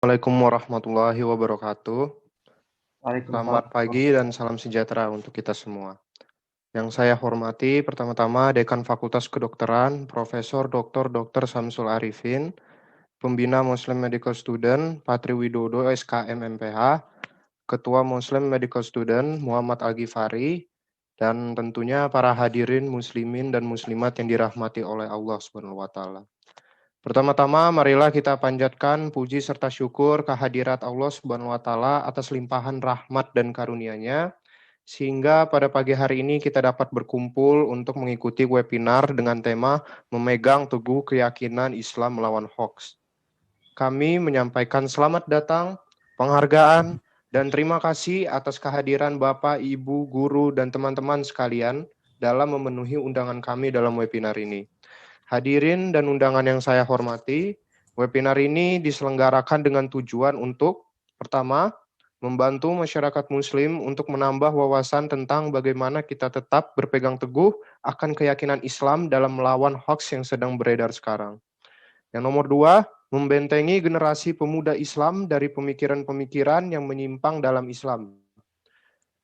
Assalamualaikum warahmatullahi wabarakatuh. Waalaikumsalam. Selamat pagi dan salam sejahtera untuk kita semua. Yang saya hormati pertama-tama Dekan Fakultas Kedokteran, Profesor Dr. Samsul Arifin, Pembina Muslim Medical Student, Patri Widodo SKM MPH, Ketua Muslim Medical Student, Muhammad Al-Ghifari, dan tentunya para hadirin muslimin dan muslimat yang dirahmati oleh Allah SWT. Pertama-tama, marilah kita panjatkan puji serta syukur kehadirat Allah Subhanahu wa Ta'ala atas limpahan rahmat dan karunia-Nya, sehingga pada pagi hari ini kita dapat berkumpul untuk mengikuti webinar dengan tema Memegang Teguh Keyakinan Islam Melawan Hoax. Kami menyampaikan selamat datang, penghargaan, dan terima kasih atas kehadiran Bapak, Ibu, Guru, dan teman-teman sekalian dalam memenuhi undangan kami dalam webinar ini. Hadirin dan undangan yang saya hormati, webinar ini diselenggarakan dengan tujuan untuk, pertama, membantu masyarakat muslim untuk menambah wawasan tentang bagaimana kita tetap berpegang teguh akan keyakinan Islam dalam melawan hoaks yang sedang beredar sekarang. Yang nomor dua, membentengi generasi pemuda Islam dari pemikiran-pemikiran yang menyimpang dalam Islam.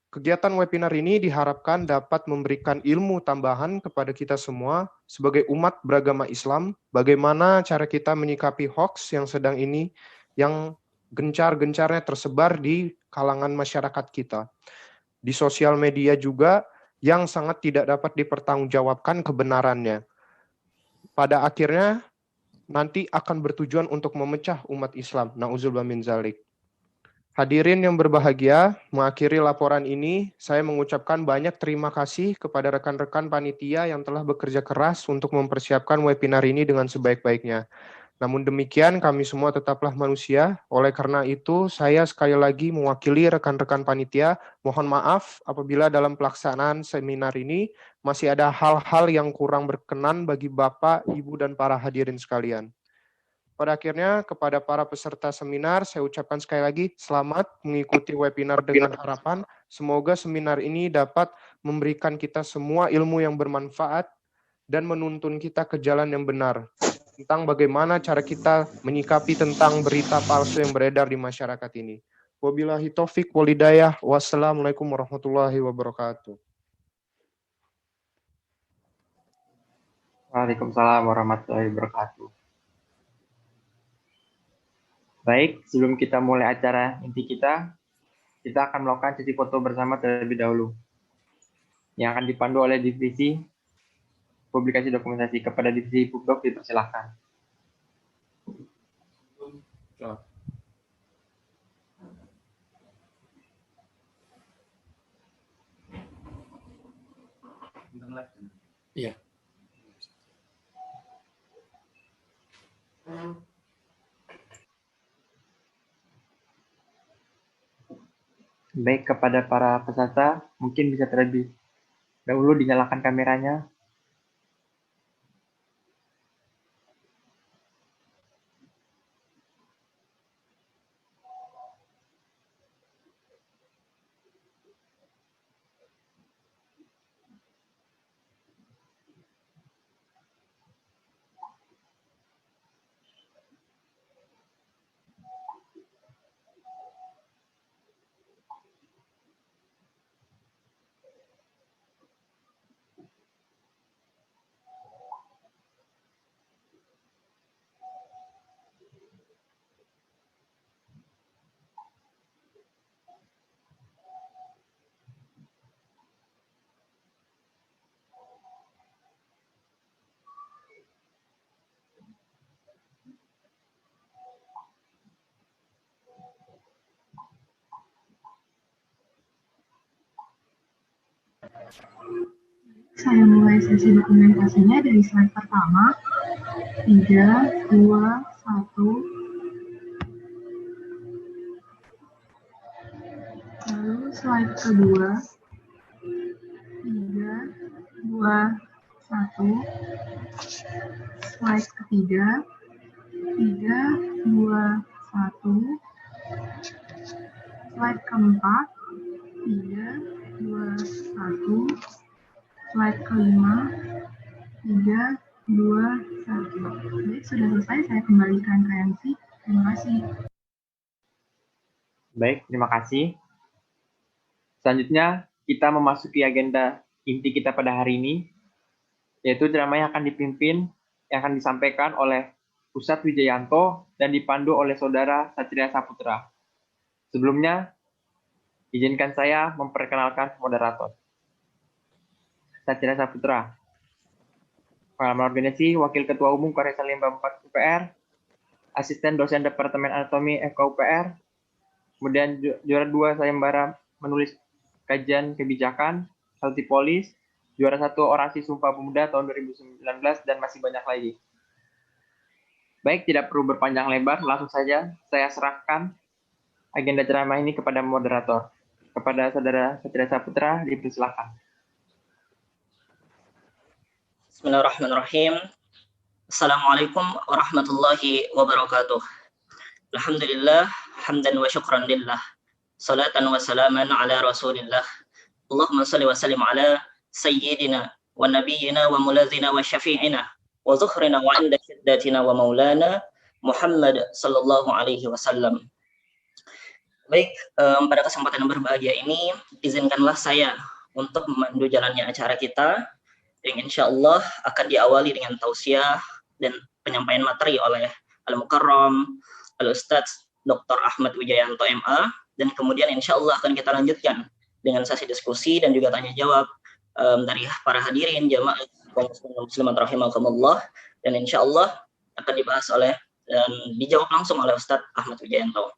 Kegiatan webinar ini diharapkan dapat memberikan ilmu tambahan kepada kita semua sebagai umat beragama Islam, bagaimana cara kita menyikapi hoaks yang sedang ini, yang gencar-gencarnya tersebar di kalangan masyarakat kita. Di sosial media juga yang sangat tidak dapat dipertanggungjawabkan kebenarannya. Pada akhirnya nanti akan bertujuan untuk memecah umat Islam. Na'udzubillah min dzalik. Hadirin yang berbahagia, mengakhiri laporan ini, saya mengucapkan banyak terima kasih kepada rekan-rekan panitia yang telah bekerja keras untuk mempersiapkan webinar ini dengan sebaik-baiknya. Namun demikian, kami semua tetaplah manusia. Oleh karena itu, saya sekali lagi mewakili rekan-rekan panitia, mohon maaf apabila dalam pelaksanaan seminar ini masih ada hal-hal yang kurang berkenan bagi Bapak, Ibu, dan para hadirin sekalian. Pada akhirnya, kepada para peserta seminar, saya ucapkan sekali lagi selamat mengikuti webinar dengan harapan semoga seminar ini dapat memberikan kita semua ilmu yang bermanfaat dan menuntun kita ke jalan yang benar tentang bagaimana cara kita menyikapi tentang berita palsu yang beredar di masyarakat ini. Wabillahi taufik walhidayah. Wassalamualaikum warahmatullahi wabarakatuh. Waalaikumsalam warahmatullahi wabarakatuh. Baik, sebelum kita mulai acara inti kita akan melakukan sesi foto bersama terlebih dahulu. Yang akan dipandu oleh divisi publikasi dokumentasi. Kepada divisi Pubdoc dipersilahkan. Iya. Baik, kepada para peserta, mungkin bisa terlebih dahulu dinyalakan kameranya. Saya mulai sesi dokumentasinya dari slide pertama. 3, 2, 1. Lalu slide kedua. 3, 2, 1. Slide ketiga. 3, 2, 1. Slide keempat. 3, 2, 1. Slide kelima. 3, 2, 1. Baik, sudah selesai. Saya kembalikan ke MC. Terima kasih. Baik, terima kasih. Selanjutnya, kita memasuki agenda inti kita pada hari ini, yaitu drama yang akan dipimpin, yang akan disampaikan oleh Ustadz Wijayanto dan dipandu oleh Saudara Satria Saputra. Sebelumnya, izinkan saya memperkenalkan moderator. Satria Saputra, Pengalaman Organisasi, Wakil Ketua Umum Karya Limba 4 UPR, Asisten Dosen Departemen Anatomi FKUPR, kemudian juara 2 sayembara menulis kajian kebijakan, Altipolis, juara 1 orasi Sumpah Pemuda tahun 2019, dan masih banyak lagi. Baik, tidak perlu berpanjang lebar, langsung saja saya serahkan agenda ceramah ini kepada moderator. Kepada Saudara Satria Saputra, dipersilakan. Bismillahirrahmanirrahim. Assalamualaikum warahmatullahi wabarakatuh. Alhamdulillah, hamdan wa syukran lillah. Salatan wa salaman ala rasulillah. Allahumma salli wa sallim ala sayyidina wa nabiyyina wa mulazina wa syafi'ina wa zuhrina wa inda syiddatina wa maulana Muhammad sallallahu alaihi wasallam. Baik, pada kesempatan yang berbahagia ini, izinkanlah saya untuk memandu jalannya acara kita, yang insya Allah akan diawali dengan tausiah dan penyampaian materi oleh Al-Mukarram, Al-Ustadz Dr. Ahmad Wijayanto MA, dan kemudian insya Allah akan kita lanjutkan dengan sesi diskusi dan juga tanya jawab dari para hadirin jamaah kaum muslimin rahimakumullah, dan insya Allah akan dibahas oleh dan dijawab langsung oleh Ustadz Ahmad Wijayanto.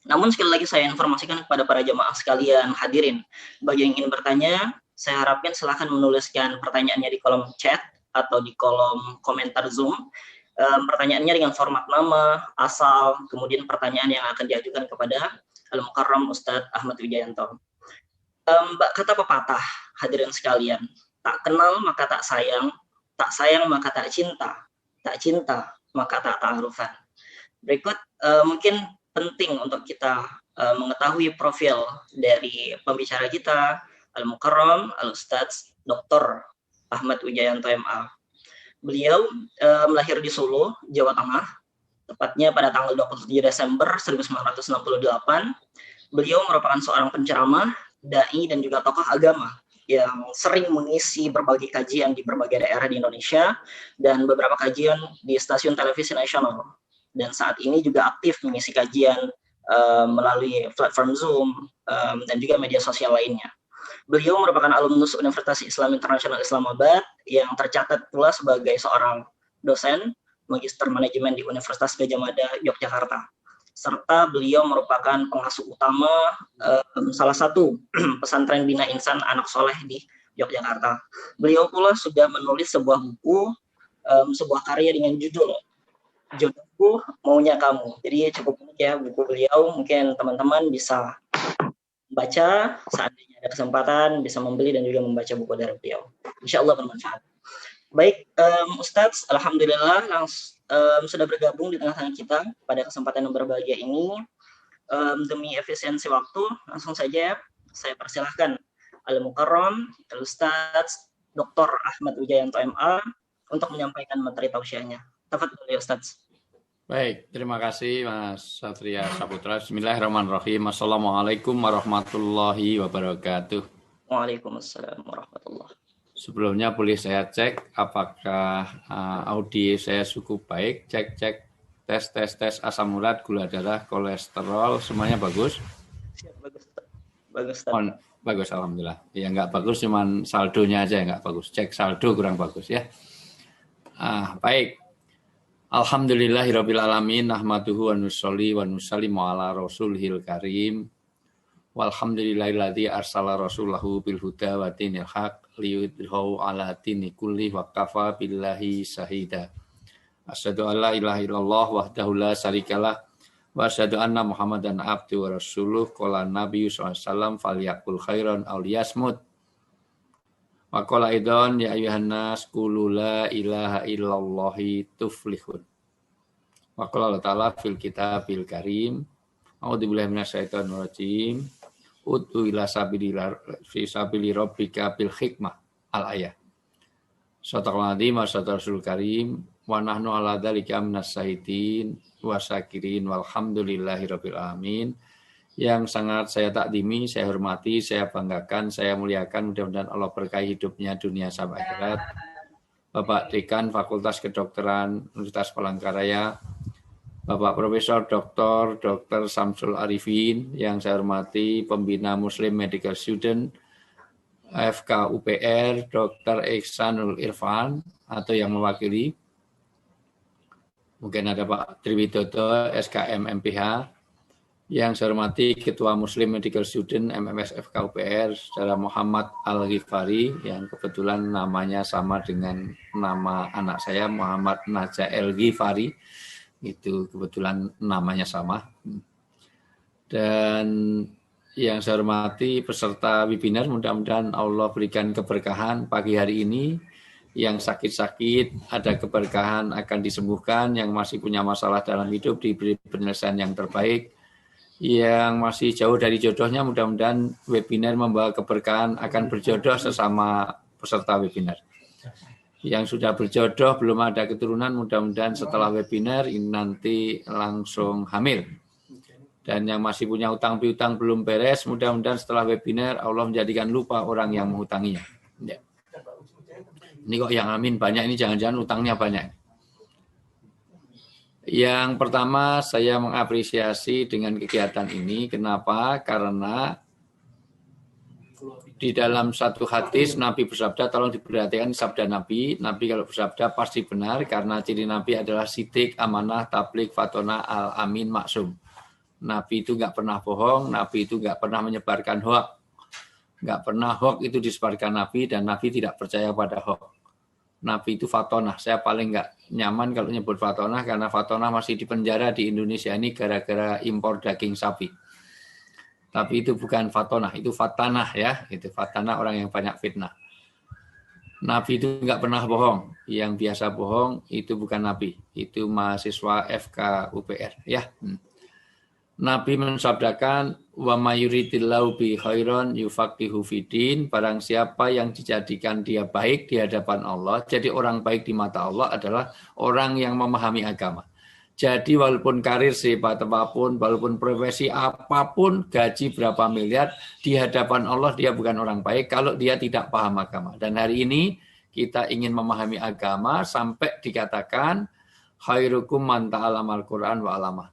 Namun sekali lagi saya informasikan kepada para jamaah sekalian hadirin, bagi yang ingin bertanya, saya harapkan silahkan menuliskan pertanyaannya di kolom chat atau di kolom komentar Zoom. Pertanyaannya dengan format nama, asal, kemudian pertanyaan yang akan diajukan kepada Al-Mukarram Ustadz Ahmad Wijayanto. Kata pepatah, hadirin sekalian, tak kenal maka tak sayang maka tak cinta maka tak ta'arufan. Berikut mungkin penting untuk kita mengetahui profil dari pembicara kita, Al-Mukarram Al-Ustadz Dr. Ahmad Wijayanto MA. Beliau lahir di Solo, Jawa Tengah, tepatnya pada tanggal 27 Desember 1968. Beliau merupakan seorang penceramah, dai, dan juga tokoh agama yang sering mengisi berbagai kajian di berbagai daerah di Indonesia dan beberapa kajian di stasiun televisi nasional. Dan saat ini juga aktif mengisi kajian melalui platform Zoom dan juga media sosial lainnya. Beliau merupakan alumnus Universitas Islam Internasional Islamabad yang tercatat pula sebagai seorang dosen Magister Manajemen di Universitas Gadjah Mada, Yogyakarta. Serta beliau merupakan pengasuh utama salah satu pesantren Bina Insan Anak Soleh di Yogyakarta. Beliau pula sudah menulis sebuah buku, sebuah karya dengan judul Jodohku Maunya Kamu. Jadi cukup unik ya buku beliau, mungkin teman-teman bisa baca, seandainya ada kesempatan bisa membeli dan juga membaca buku dari beliau. Insya Allah bermanfaat. Baik, Ustadz, alhamdulillah sudah bergabung di tengah-tengah kita pada kesempatan yang berbahagia ini. Demi efisiensi waktu, langsung saja saya persilahkan Al-Mukarram, Al-Ustadz Dr. Ahmad Wijayanto MA untuk menyampaikan materi tausiahnya. Tafadhol ya Ustadz. Baik, terima kasih Mas Satria Saputra. Bismillahirrahmanirrahim. Assalamualaikum warahmatullahi wabarakatuh. Waalaikumsalam warahmatullahi. Sebelumnya boleh saya cek apakah audio saya cukup baik. Cek tes asam urat, gula darah, kolesterol, semuanya bagus. Bagus. Bagus, alhamdulillah. Ya nggak bagus, cuman saldonya aja nggak bagus. Cek saldo kurang bagus ya. Baik. Alhamdulillahirabbil alamin, nahmaduhu wa nusolli wa nusallimu ala rasulihil karim. Walhamdulillahilladzi arsala rasulahu bil huda wa dinil haq liyudhhiru ala dini kulli wa kafa billahi syahida. Asyhadu an la ilaha illallah wahdahu la syarikalah wa asyhadu anna Muhammadan abduhu wa rasuluh. Qala Nabi sallallahu alaihi wasallam falyaqul khairan aw liyasmut. Wa qala idzan ya ayyuhan nas qulu la ilaha illallah tuflihun. Wa qala ta'ala fil kitabil karim a'udzubillahi minasyaitonir rajim ud'u ila sabili rabbika bil hikmah al ayah. Sadaqallahul azim wa sadaqal karim. wa nahnu ala dzalika minas syahidin wasyakirin walhamdulillahirabbil alamin. Yang sangat saya takdimi, saya hormati, saya banggakan, saya muliakan, mudah-mudahan Allah berkahi hidupnya dunia sampai akhirat. Bapak Dekan Fakultas Kedokteran Universitas Palangkaraya, Bapak Profesor Dr. Samsul Arifin, yang saya hormati pembina Muslim Medical Student FK UPR, Dr. Ihsanul Irfan atau yang mewakili. Mungkin ada Pak Triwidodo SKM MPH. Yang saya hormati Ketua Muslim Medical Student MMS FK UPR, Saudara Muhammad Al-Ghifari, yang kebetulan namanya sama dengan nama anak saya, Muhammad Naja Al-Ghifari. Itu kebetulan namanya sama. Dan yang saya hormati peserta webinar, mudah-mudahan Allah berikan keberkahan pagi hari ini. Yang sakit-sakit ada keberkahan akan disembuhkan, yang masih punya masalah dalam hidup diberi penyelesaian yang terbaik, yang masih jauh dari jodohnya mudah-mudahan webinar membawa keberkahan akan berjodoh sesama peserta webinar. Yang sudah berjodoh belum ada keturunan, mudah-mudahan setelah webinar ini nanti langsung hamil. Dan yang masih punya utang piutang belum beres, mudah-mudahan setelah webinar Allah menjadikan lupa orang yang menghutanginya. Ya. Ini kok yang amin banyak, ini jangan-jangan utangnya banyak. Yang pertama saya mengapresiasi dengan kegiatan ini. Kenapa? Karena di dalam satu hadis Nabi bersabda, tolong diperhatikan sabda Nabi. Nabi kalau bersabda pasti benar karena ciri Nabi adalah sidik, amanah, tabligh, fatona, al-amin, maksum. Nabi itu nggak pernah bohong, Nabi itu nggak pernah menyebarkan hoax. Nggak pernah hoax itu disebarkan Nabi dan Nabi tidak percaya pada hoax. Nabi itu fatonah. Saya paling nggak nyaman kalau nyebut fatonah karena fatonah masih dipenjara di Indonesia ini gara-gara impor daging sapi. Tapi itu bukan fatonah, itu fatanah ya. Itu fatanah orang yang banyak fitnah. Nabi itu nggak pernah bohong. Yang biasa bohong itu bukan Nabi. Itu mahasiswa FK UPR ya. Nabi mensabdakan, wa mayuridillahu bi khairan yufaqihu fiddin. Barang siapa yang dijadikan dia baik di hadapan Allah, jadi orang baik di mata Allah adalah orang yang memahami agama. Jadi walaupun karir sehebat apapun, walaupun profesi apapun, gaji berapa miliar, di hadapan Allah dia bukan orang baik kalau dia tidak paham agama. Dan hari ini kita ingin memahami agama sampai dikatakan khairukum man ta'allamal Qur'an wa 'allamah.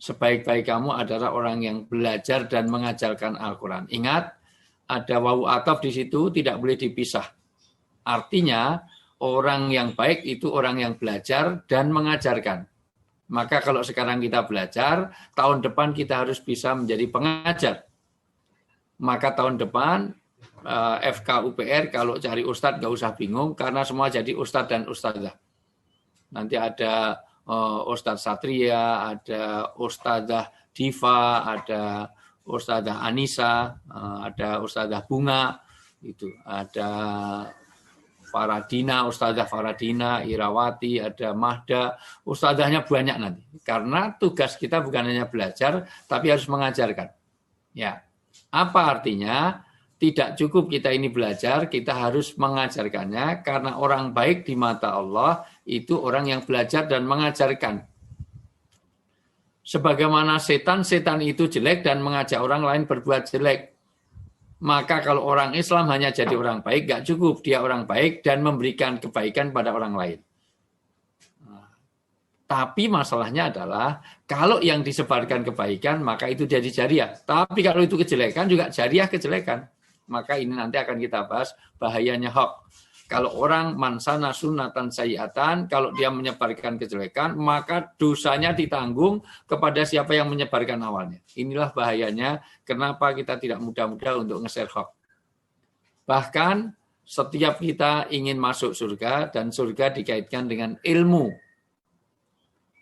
Sebaik-baik kamu adalah orang yang belajar dan mengajarkan Al-Quran. Ingat, ada wawu ataf di situ tidak boleh dipisah. Artinya, orang yang baik itu orang yang belajar dan mengajarkan. Maka kalau sekarang kita belajar, tahun depan kita harus bisa menjadi pengajar. Maka tahun depan, FK UPR kalau cari ustadz nggak usah bingung, karena semua jadi ustadz dan ustadzah. Nanti ada Ustadz Satria, ada Ustadzah Diva, ada Ustadzah Anissa, ada Ustadzah Bunga, itu ada Faradina, Ustadzah Faradina, Irawati, ada Mahda, ustadzahnya banyak nanti. Karena tugas kita bukan hanya belajar, tapi harus mengajarkan. Ya, apa artinya? Tidak cukup kita ini belajar, kita harus mengajarkannya karena orang baik di mata Allah itu orang yang belajar dan mengajarkan. Sebagaimana setan itu jelek dan mengajak orang lain berbuat jelek. Maka kalau orang Islam hanya jadi orang baik, gak cukup. Dia orang baik dan memberikan kebaikan pada orang lain. Tapi masalahnya adalah kalau yang disebarkan kebaikan, maka itu jadi jariah. Tapi kalau itu kejelekan juga jariah kejelekan. Maka ini nanti akan kita bahas bahayanya hoax. Kalau orang mansana sunnatan sayiatan, kalau dia menyebarkan kejelekan, maka dosanya ditanggung kepada siapa yang menyebarkan awalnya. Inilah bahayanya kenapa kita tidak mudah-mudah untuk nge-share hoax. Bahkan setiap kita ingin masuk surga dan surga dikaitkan dengan ilmu.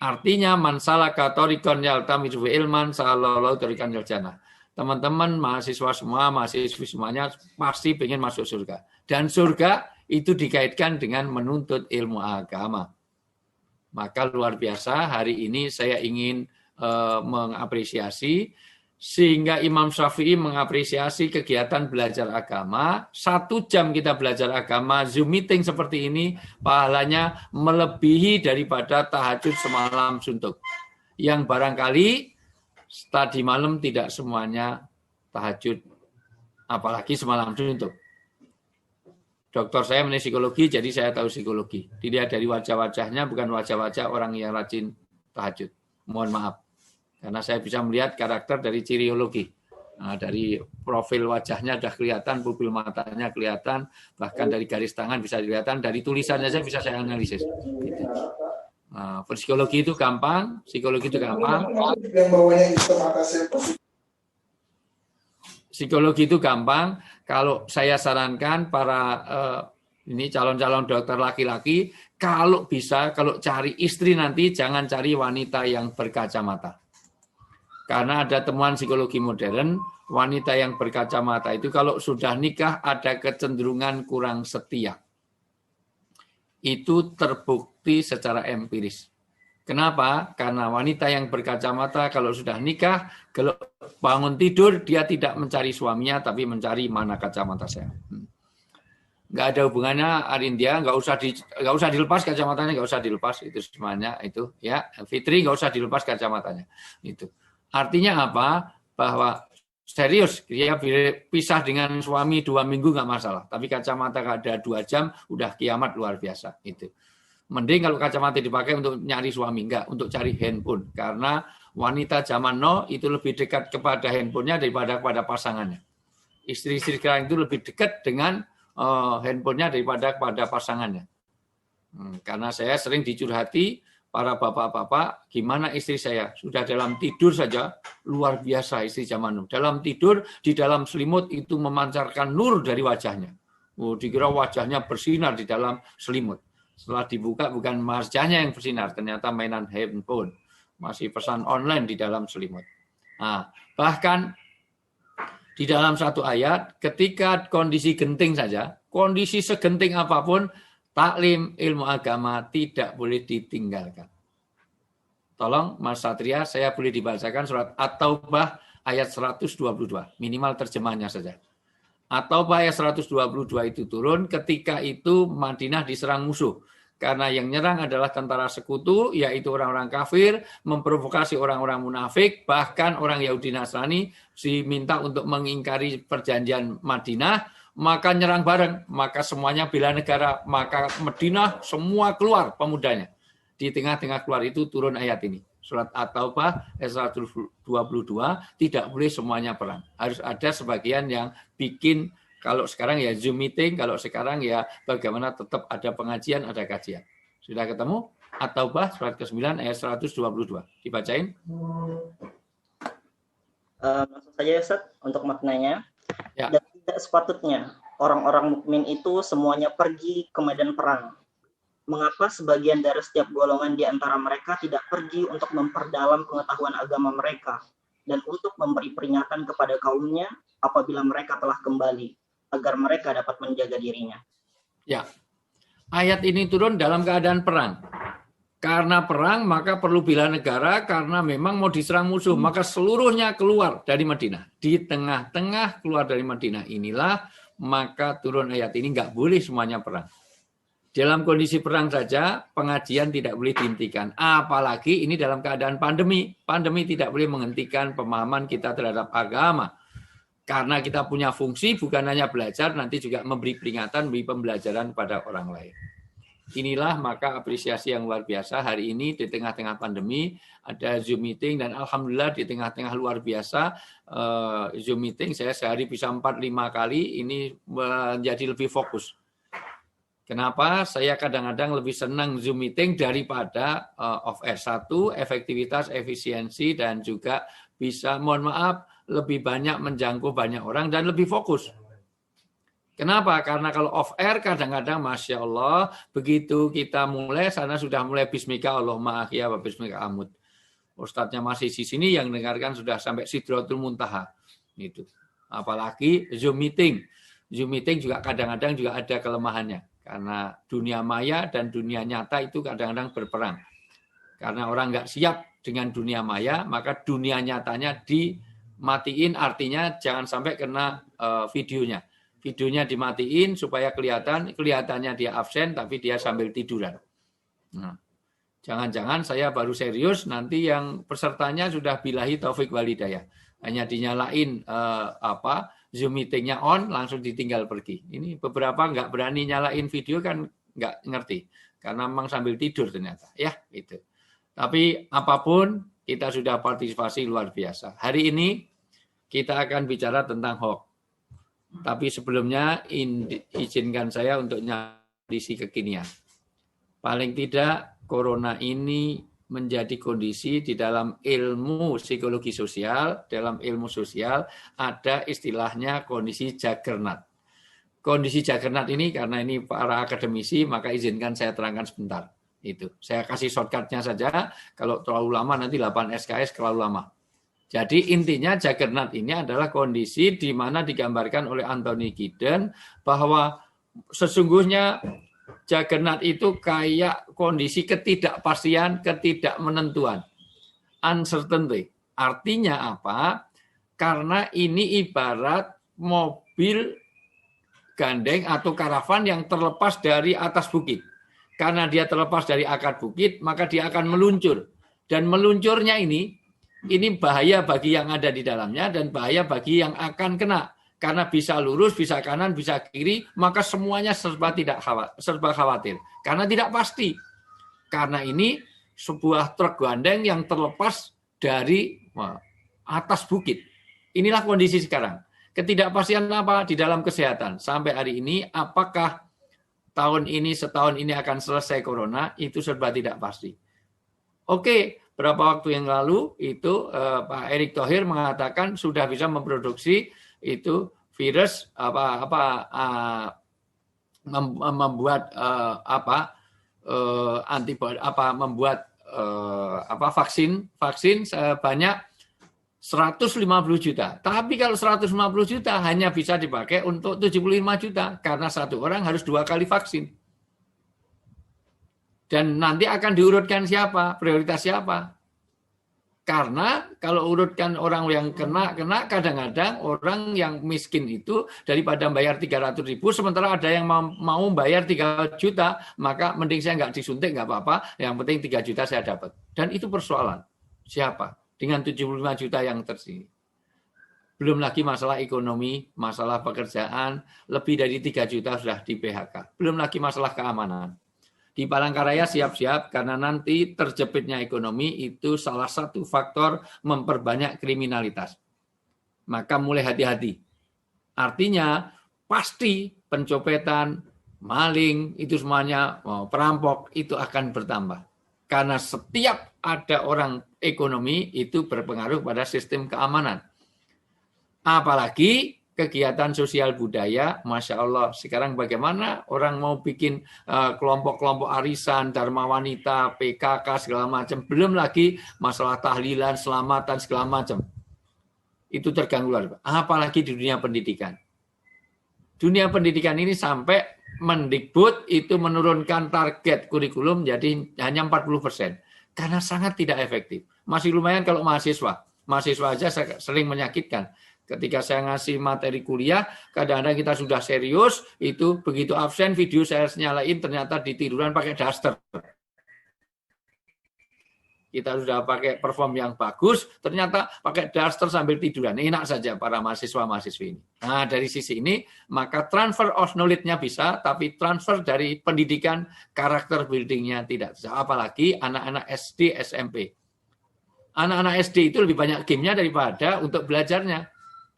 Artinya man salaka tariqan yaltamisu ilman sallallahu tariqan ilal jannah. Teman-teman mahasiswa semua, mahasiswi semuanya pasti ingin masuk surga. Dan surga itu dikaitkan dengan menuntut ilmu agama. Maka luar biasa hari ini saya ingin mengapresiasi Sehingga Imam Syafi'i mengapresiasi kegiatan belajar agama. 1 jam kita belajar agama, Zoom meeting seperti ini, pahalanya melebihi daripada tahajud semalam suntuk. Yang barangkali tadi malam tidak semuanya tahajud, apalagi semalam suntuk. Dokter saya mengenai psikologi, jadi saya tahu psikologi. Dilihat dari wajah-wajahnya, bukan wajah-wajah orang yang rajin tahajud. Mohon maaf. Karena saya bisa melihat karakter dari ciriologi. Nah, dari profil wajahnya sudah kelihatan, pupil matanya kelihatan, bahkan dari garis tangan bisa kelihatan, dari tulisannya saja bisa saya analisis. Gitu. Nah, psikologi itu gampang, psikologi itu gampang. Psikologi itu gampang. Kalau saya sarankan para ini calon-calon dokter laki-laki, kalau bisa, kalau cari istri nanti jangan cari wanita yang berkacamata. Karena ada temuan psikologi modern, wanita yang berkacamata itu kalau sudah nikah ada kecenderungan kurang setia. Itu terbukti secara empiris. Kenapa? Karena wanita yang berkacamata kalau sudah nikah, kalau bangun tidur dia tidak mencari suaminya, tapi mencari mana kacamata saya. Nggak ada hubungannya, Arindia, nggak usah dilepas kacamatanya, nggak usah dilepas, itu semuanya itu ya. Fitri nggak usah dilepas kacamatanya, itu. Artinya apa? Bahwa serius, dia pisah dengan suami 2 minggu nggak masalah. Tapi kacamata ada 2 jam, udah kiamat luar biasa. Itu. Mending kalau kacamata dipakai untuk nyari suami, enggak, untuk cari handphone. Karena wanita zaman now itu lebih dekat kepada handphonenya daripada kepada pasangannya. Istri-istri sekarang itu lebih dekat dengan handphonenya daripada kepada pasangannya. Karena saya sering dicurhati, para bapak-bapak, gimana istri saya? Sudah dalam tidur saja, luar biasa istri zaman now. Dalam tidur, di dalam selimut itu memancarkan nur dari wajahnya. Dikira wajahnya bersinar di dalam selimut. Setelah dibuka, bukan wajahnya yang bersinar, ternyata mainan handphone. Masih pesan online di dalam selimut. Nah, bahkan di dalam satu ayat, ketika kondisi genting saja, kondisi segenting apapun, taklim ilmu agama tidak boleh ditinggalkan. Tolong Mas Satria, saya boleh dibacakan surat At-Taubah ayat 122, minimal terjemahnya saja. At-Taubah ayat 122 itu turun ketika itu Madinah diserang musuh. Karena yang nyerang adalah tentara sekutu, yaitu orang-orang kafir, memprovokasi orang-orang munafik, bahkan orang Yahudi Nasrani diminta untuk mengingkari perjanjian Madinah, maka nyerang bareng, maka semuanya bela negara, maka Madinah semua keluar pemudanya. Di tengah-tengah keluar itu turun ayat ini. Surat At-Taubah ayat 122, tidak boleh semuanya perang. Harus ada sebagian yang bikin, kalau sekarang ya Zoom meeting, kalau sekarang ya bagaimana tetap ada pengajian, ada kajian. Sudah ketemu? At-Taubah surat ke-9 ayat 122. Dibacain. Langsung saja Ustaz untuk maknanya. Ya. Dan tidak sepatutnya orang-orang mukmin itu semuanya pergi ke medan perang. Mengapa sebagian dari setiap golongan di antara mereka tidak pergi untuk memperdalam pengetahuan agama mereka dan untuk memberi peringatan kepada kaumnya apabila mereka telah kembali, agar mereka dapat menjaga dirinya. Ya, ayat ini turun dalam keadaan perang. Karena perang maka perlu bela negara, karena memang mau diserang musuh, maka seluruhnya keluar dari Madinah. Di tengah-tengah keluar dari Madinah inilah maka turun ayat ini, nggak boleh semuanya perang. Dalam kondisi perang saja pengajian tidak boleh dihentikan. Apalagi ini dalam keadaan pandemi. Pandemi tidak boleh menghentikan pemahaman kita terhadap agama. Karena kita punya fungsi bukan hanya belajar, nanti juga memberi peringatan, memberi pembelajaran pada orang lain. Inilah maka apresiasi yang luar biasa hari ini di tengah-tengah pandemi ada Zoom meeting, dan alhamdulillah di tengah-tengah luar biasa Zoom meeting saya sehari bisa 4-5 kali, ini menjadi lebih fokus. Kenapa? Saya kadang-kadang lebih senang Zoom meeting daripada off air. Satu, efektivitas, efisiensi, dan juga bisa, mohon maaf, lebih banyak menjangkau banyak orang dan lebih fokus. Kenapa? Karena kalau off air kadang-kadang Masya Allah, begitu kita mulai, sana sudah mulai Bismika Allahumma ahya wa Bismika amut. Ustadznya masih di sini, yang dengarkan sudah sampai Sidratul Muntaha. Itu. Apalagi Zoom meeting. Zoom meeting juga kadang-kadang juga ada kelemahannya. Karena dunia maya dan dunia nyata itu kadang-kadang berperang. Karena orang nggak siap dengan dunia maya, maka dunia nyatanya Matiin artinya jangan sampai kena videonya. Videonya dimatiin supaya kelihatannya dia absen tapi dia sambil tiduran. Nah, jangan-jangan saya baru serius nanti yang pesertanya sudah billahi taufik walhidayah. Hanya dinyalain Zoom meetingnya on langsung ditinggal pergi. Ini beberapa nggak berani nyalain video kan nggak ngerti karena memang sambil tidur ternyata. Ya itu. Tapi apapun kita sudah partisipasi luar biasa. Hari ini kita akan bicara tentang hoax. Tapi sebelumnya izinkan saya untuk kondisi kekinian. Paling tidak corona ini menjadi kondisi di dalam ilmu psikologi sosial, dalam ilmu sosial ada istilahnya kondisi juggernaut. Kondisi juggernaut ini karena ini para akademisi maka izinkan saya terangkan sebentar. Itu. Saya kasih shortcut-nya saja, kalau terlalu lama nanti 8 SKS terlalu lama. Jadi intinya juggernaut ini adalah kondisi di mana digambarkan oleh Anthony Giddens bahwa sesungguhnya juggernaut itu kayak kondisi ketidakpastian, ketidakmenentuan. Uncertainty. Artinya apa? Karena ini ibarat mobil gandeng atau karavan yang terlepas dari atas bukit. Karena dia terlepas dari akar bukit, maka dia akan meluncur. Dan meluncurnya ini bahaya bagi yang ada di dalamnya dan bahaya bagi yang akan kena. Karena bisa lurus, bisa kanan, bisa kiri, maka semuanya serba khawatir. Karena tidak pasti. Karena ini sebuah truk gandeng yang terlepas dari atas bukit. Inilah kondisi sekarang. Ketidakpastian apa? Di dalam kesehatan. Sampai hari ini, apakah setahun ini akan selesai corona? Itu serba tidak pasti. Oke. Berapa waktu yang lalu itu Pak Erick Thohir mengatakan sudah bisa memproduksi itu virus membuat antibody membuat vaksin sebanyak 150 juta. Tapi kalau 150 juta hanya bisa dipakai untuk 75 juta karena satu orang harus 2 kali vaksin. Dan nanti akan diurutkan siapa? Prioritas siapa? Karena kalau urutkan orang yang kena kadang-kadang orang yang miskin itu daripada bayar 300.000 sementara ada yang mau bayar 3 juta, maka mending saya nggak disuntik nggak apa-apa, yang penting 3 juta saya dapat. Dan itu persoalan. Siapa? Dengan 75 juta yang tersini. Belum lagi masalah ekonomi, masalah pekerjaan, lebih dari 3 juta sudah di PHK. Belum lagi masalah keamanan. Di Palangkaraya siap-siap karena nanti terjepitnya ekonomi itu salah satu faktor memperbanyak kriminalitas. Maka mulai hati-hati. Artinya pasti pencopetan, maling, itu semuanya perampok itu akan bertambah. Karena setiap ada orang ekonomi itu berpengaruh pada sistem keamanan. Apalagi kegiatan sosial budaya, Masya Allah. Sekarang bagaimana orang mau bikin kelompok-kelompok arisan, Dharma Wanita, PKK, segala macam. Belum lagi masalah tahlilan, selamatan, segala macam. Itu terganggu. Apalagi di dunia pendidikan. Dunia pendidikan ini sampai Mendikbud itu menurunkan target kurikulum jadi hanya 40%. Karena sangat tidak efektif. Masih lumayan kalau mahasiswa. Mahasiswa aja sering menyakitkan. Ketika saya ngasih materi kuliah, kadang-kadang kita sudah serius, itu begitu absen, video saya nyalain, ternyata ditiduran pakai daster. Kita sudah pakai perform yang bagus, ternyata pakai daster sambil tiduran. Enak saja para mahasiswa-mahasiswi ini. Nah, dari sisi ini, maka transfer of knowledge-nya bisa, tapi transfer dari pendidikan, karakter building-nya tidak bisa. Apalagi anak-anak SD, SMP. Anak-anak SD itu lebih banyak game-nya daripada untuk belajarnya.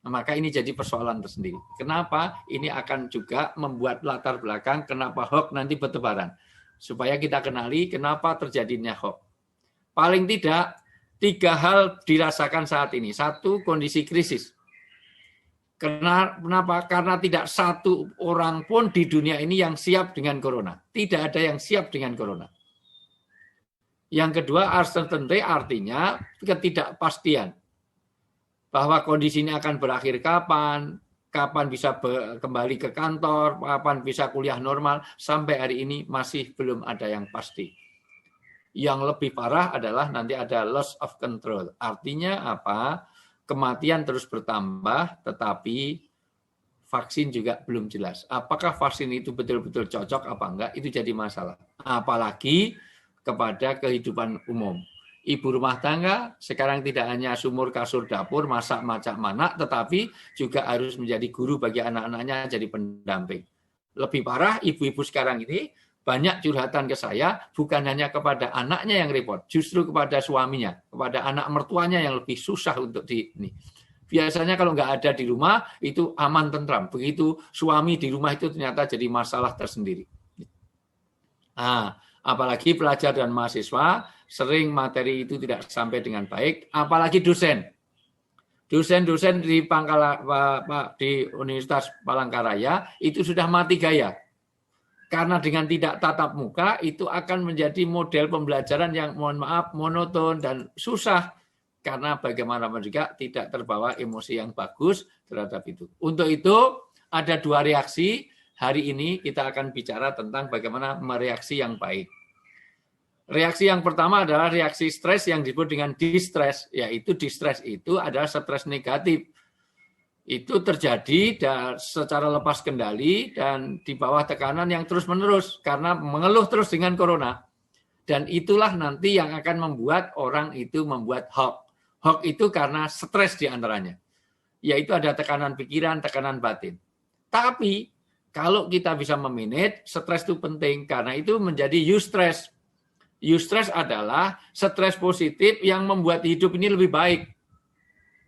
Maka ini jadi persoalan tersendiri. Kenapa? Ini akan juga membuat latar belakang kenapa hoax nanti bertebaran. Supaya kita kenali kenapa terjadinya hoax. Paling tidak 3 hal dirasakan saat ini. 1, kondisi krisis. Kenapa? Karena tidak satu orang pun di dunia ini yang siap dengan corona. Tidak ada yang siap dengan corona. Yang kedua, uncertainty artinya ketidakpastian. Bahwa kondisi ini akan berakhir kapan bisa kembali ke kantor, kapan bisa kuliah normal, sampai hari ini masih belum ada yang pasti. Yang lebih parah adalah nanti ada loss of control. Artinya apa? kematian terus bertambah, tetapi vaksin juga belum jelas. Apakah vaksin itu betul-betul cocok apa enggak, itu jadi masalah. Apalagi kepada kehidupan umum. Ibu rumah tangga sekarang tidak hanya sumur kasur dapur, masak macam mana, tetapi juga harus menjadi guru bagi anak-anaknya, jadi pendamping. Lebih parah, ibu-ibu sekarang ini banyak curhatan ke saya, bukan hanya kepada anaknya yang repot, justru kepada suaminya, kepada anak mertuanya yang lebih susah untuk ini. Biasanya kalau nggak ada di rumah, itu aman tentram. Begitu suami di rumah itu ternyata jadi masalah tersendiri. Nah, apalagi pelajar dan mahasiswa, sering materi itu tidak sampai dengan baik, apalagi dosen. Dosen-dosen di di Universitas Palangkaraya itu sudah mati gaya. Karena dengan tidak tatap muka, itu akan menjadi model pembelajaran yang, mohon maaf, monoton dan susah. Karena bagaimanapun juga tidak terbawa emosi yang bagus terhadap itu. Untuk itu, ada 2 reaksi. Hari ini kita akan bicara tentang bagaimana mereaksi yang baik. Reaksi yang pertama adalah reaksi stres yang disebut dengan distress, yaitu distress itu adalah stres negatif. Itu terjadi secara lepas kendali dan di bawah tekanan yang terus-menerus karena mengeluh terus dengan corona. Dan itulah nanti yang akan membuat orang itu membuat hoax. Hoax itu karena stres diantaranya, yaitu ada tekanan pikiran, tekanan batin. Tapi kalau kita bisa memanage, stres itu penting karena itu menjadi eustress. Eustress adalah stres positif yang membuat hidup ini lebih baik.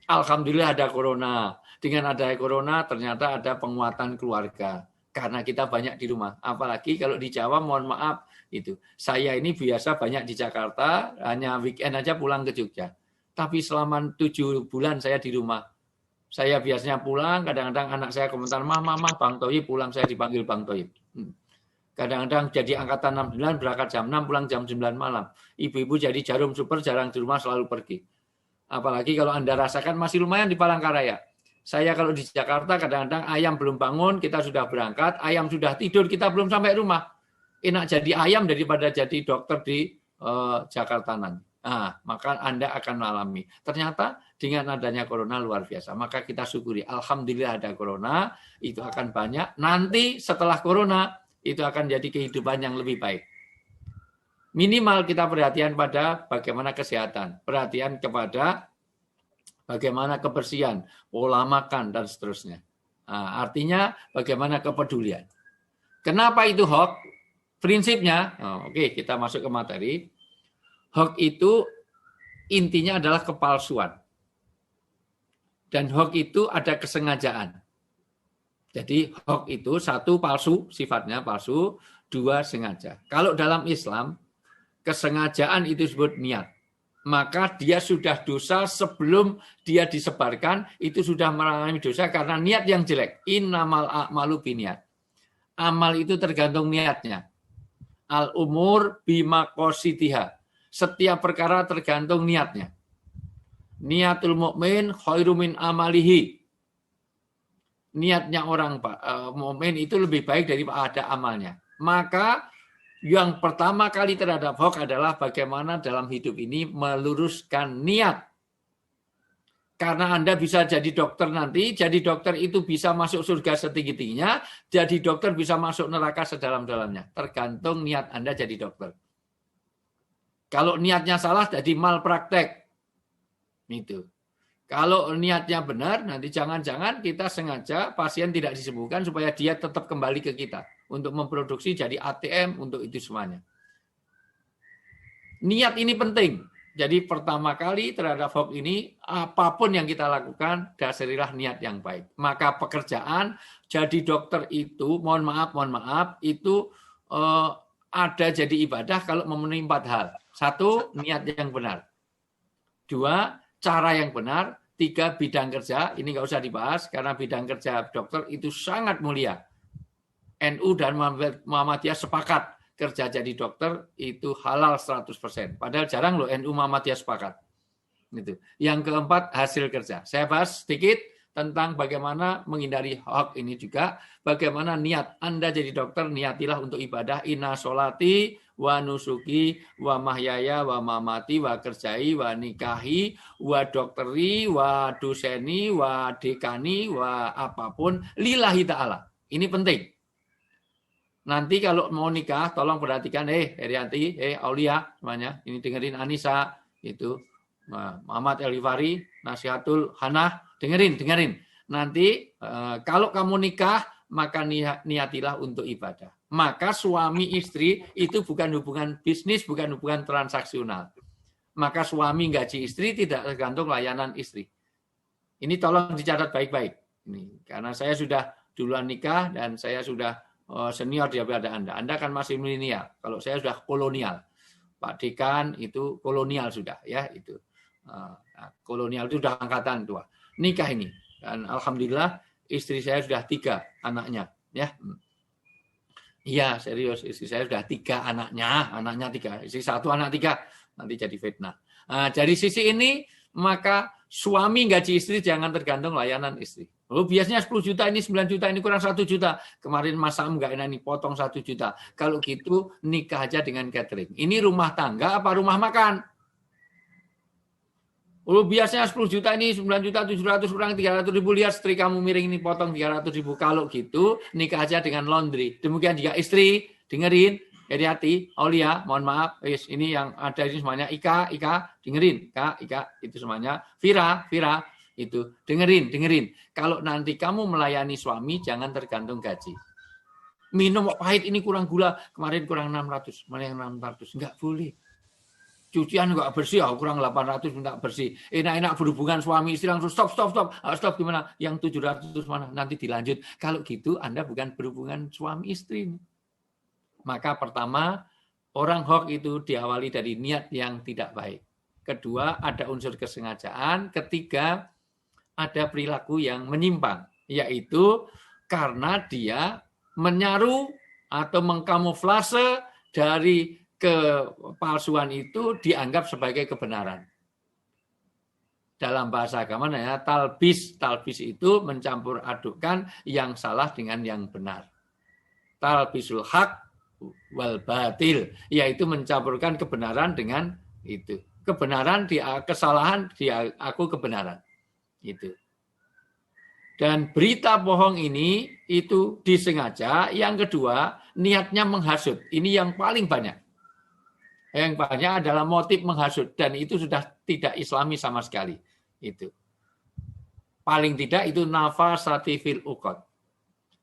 Alhamdulillah ada corona. Dengan adanya corona ternyata ada penguatan keluarga. Karena kita banyak di rumah. Apalagi kalau di Jawa, mohon maaf, itu. Saya ini biasa banyak di Jakarta, hanya weekend aja pulang ke Jogja. Tapi selama 7 bulan saya di rumah. Saya biasanya pulang, kadang-kadang anak saya komentar, Mah, Bang Thoyib pulang, saya dipanggil Bang Thoyib. Kadang-kadang jadi angkatan 69, berangkat jam 6, pulang jam 9 malam. Ibu-ibu jadi jarum super, jarang di rumah, selalu pergi. Apalagi kalau Anda rasakan masih lumayan di Palangkaraya. Saya kalau di Jakarta, kadang-kadang ayam belum bangun, kita sudah berangkat, ayam sudah tidur, kita belum sampai rumah. Enak jadi ayam daripada jadi dokter di Jakarta nanti. Nah, maka Anda akan mengalami. Ternyata dengan adanya corona luar biasa. Maka kita syukuri. Alhamdulillah ada corona, itu akan banyak. Nanti setelah corona, itu akan jadi kehidupan yang lebih baik. Minimal kita perhatian pada bagaimana kesehatan, perhatian kepada bagaimana kebersihan, pola makan, dan seterusnya. Nah, artinya bagaimana kepedulian. Kenapa itu hoax? Prinsipnya, oke, kita masuk ke materi. Hoax itu intinya adalah kepalsuan. Dan hoax itu ada kesengajaan. Jadi hoax itu 1 palsu, sifatnya palsu, 2 sengaja. Kalau dalam Islam, kesengajaan itu disebut niat. Maka dia sudah dosa sebelum dia disebarkan, itu sudah mengalami dosa karena niat yang jelek. Innamal a'malu binniyat. Amal itu tergantung niatnya. Al-umur bimaqasitiha. Setiap perkara tergantung niatnya. Niatul mukmin khairu min amalihi. Niatnya orang mukmin itu lebih baik daripada amalnya. Maka yang pertama kali terhadap hoax adalah bagaimana dalam hidup ini meluruskan niat. Karena Anda bisa jadi dokter nanti, jadi dokter itu bisa masuk surga setinggi-tingginya, jadi dokter bisa masuk neraka sedalam-dalamnya. Tergantung niat Anda jadi dokter. Kalau niatnya salah jadi malpraktek. Itu. Kalau niatnya benar, nanti jangan-jangan kita sengaja pasien tidak disembuhkan supaya dia tetap kembali ke kita. Untuk memproduksi jadi ATM untuk itu semuanya. Niat ini penting. Jadi pertama kali terhadap hoax ini, apapun yang kita lakukan, dasarilah niat yang baik. Maka pekerjaan jadi dokter itu, mohon maaf, itu ada jadi ibadah kalau memenuhi 4 hal. 1, niat yang benar. 2, cara yang benar. 3, bidang kerja. Ini nggak usah dibahas karena bidang kerja dokter itu sangat mulia. NU dan Muhammadiyah sepakat kerja jadi dokter itu halal 100%. Padahal jarang loh NU Muhammadiyah sepakat. Gitu. Yang keempat, hasil kerja. Saya bahas sedikit tentang bagaimana menghindari hoax ini juga. Bagaimana niat Anda jadi dokter, niatilah untuk ibadah. Inna sholati wa nusuki, wa mahyaya, wa mamati, wa kerjai, wa nikahi, wa dokteri, wa doseni, wa dekani, wa apapun, lillahi ta'ala. Ini penting. Nanti kalau mau nikah, tolong perhatikan, Herianti, Aulia, semuanya. Ini dengerin Anissa, itu Muhammad Elifari, Nasihatul Hanah, dengerin. Nanti kalau kamu nikah, maka niatilah untuk ibadah. Maka suami istri itu bukan hubungan bisnis, bukan hubungan transaksional. Maka suami gaji istri tidak tergantung layanan istri. Ini tolong dicatat baik-baik. Ini karena saya sudah duluan nikah dan saya sudah senior daripada Anda. Anda kan masih milenial. Kalau saya sudah kolonial. Pak Dekan itu kolonial sudah, ya itu. Kolonial itu sudah angkatan tua. Nikah ini. Dan alhamdulillah istri saya sudah 3 anaknya, ya. Iya, serius, istri saya sudah 3 anaknya 3, istri 1 anak 3, nanti jadi fitnah. Dari sisi ini maka suami gaji istri jangan tergantung layanan istri. Biasanya 10 juta, ini 9 juta, ini kurang 1 juta. Kemarin Mas Sam enggak enak, ini potong 1 juta. Kalau gitu nikah aja dengan catering. Ini rumah tangga apa rumah makan? Biasanya 10 juta, ini 9 juta 700 kurang 300 ribu. Lihat istri kamu miring ini potong 300 ribu. Kalau gitu nikah aja dengan laundry. Demikian juga istri, dengerin, hati-hati, Aulia, mohon maaf, ini yang ada ini semuanya, Ika, dengerin, Ika, itu semuanya, Vira, itu dengerin. Kalau nanti kamu melayani suami, jangan tergantung gaji. Minum pahit ini kurang gula, kemarin kurang 600, malah yang 600, enggak boleh. Cucian enggak bersih, kurang 800 minta bersih. Enak-enak berhubungan suami istri langsung stop. Stop gimana? Yang 700 mana? Nanti dilanjut. Kalau gitu Anda bukan berhubungan suami istri. Maka pertama, orang hoax itu diawali dari niat yang tidak baik. Kedua, ada unsur kesengajaan. Ketiga, ada perilaku yang menyimpang, yaitu karena dia menyaru atau mengkamuflase dari kepalsuan itu dianggap sebagai kebenaran. Dalam bahasa agama namanya talbis. Talbis itu mencampur adukkan yang salah dengan yang benar. Talbisul haq wal batil, yaitu mencampurkan kebenaran dengan itu. Kebenaran kesalahan aku kebenaran. Itu. Dan berita bohong ini itu disengaja. Yang kedua, niatnya menghasut. Ini yang paling banyak. Yang banyak adalah motif menghasut, dan itu sudah tidak islami sama sekali. Itu. Paling tidak itu nafasati fil uqad.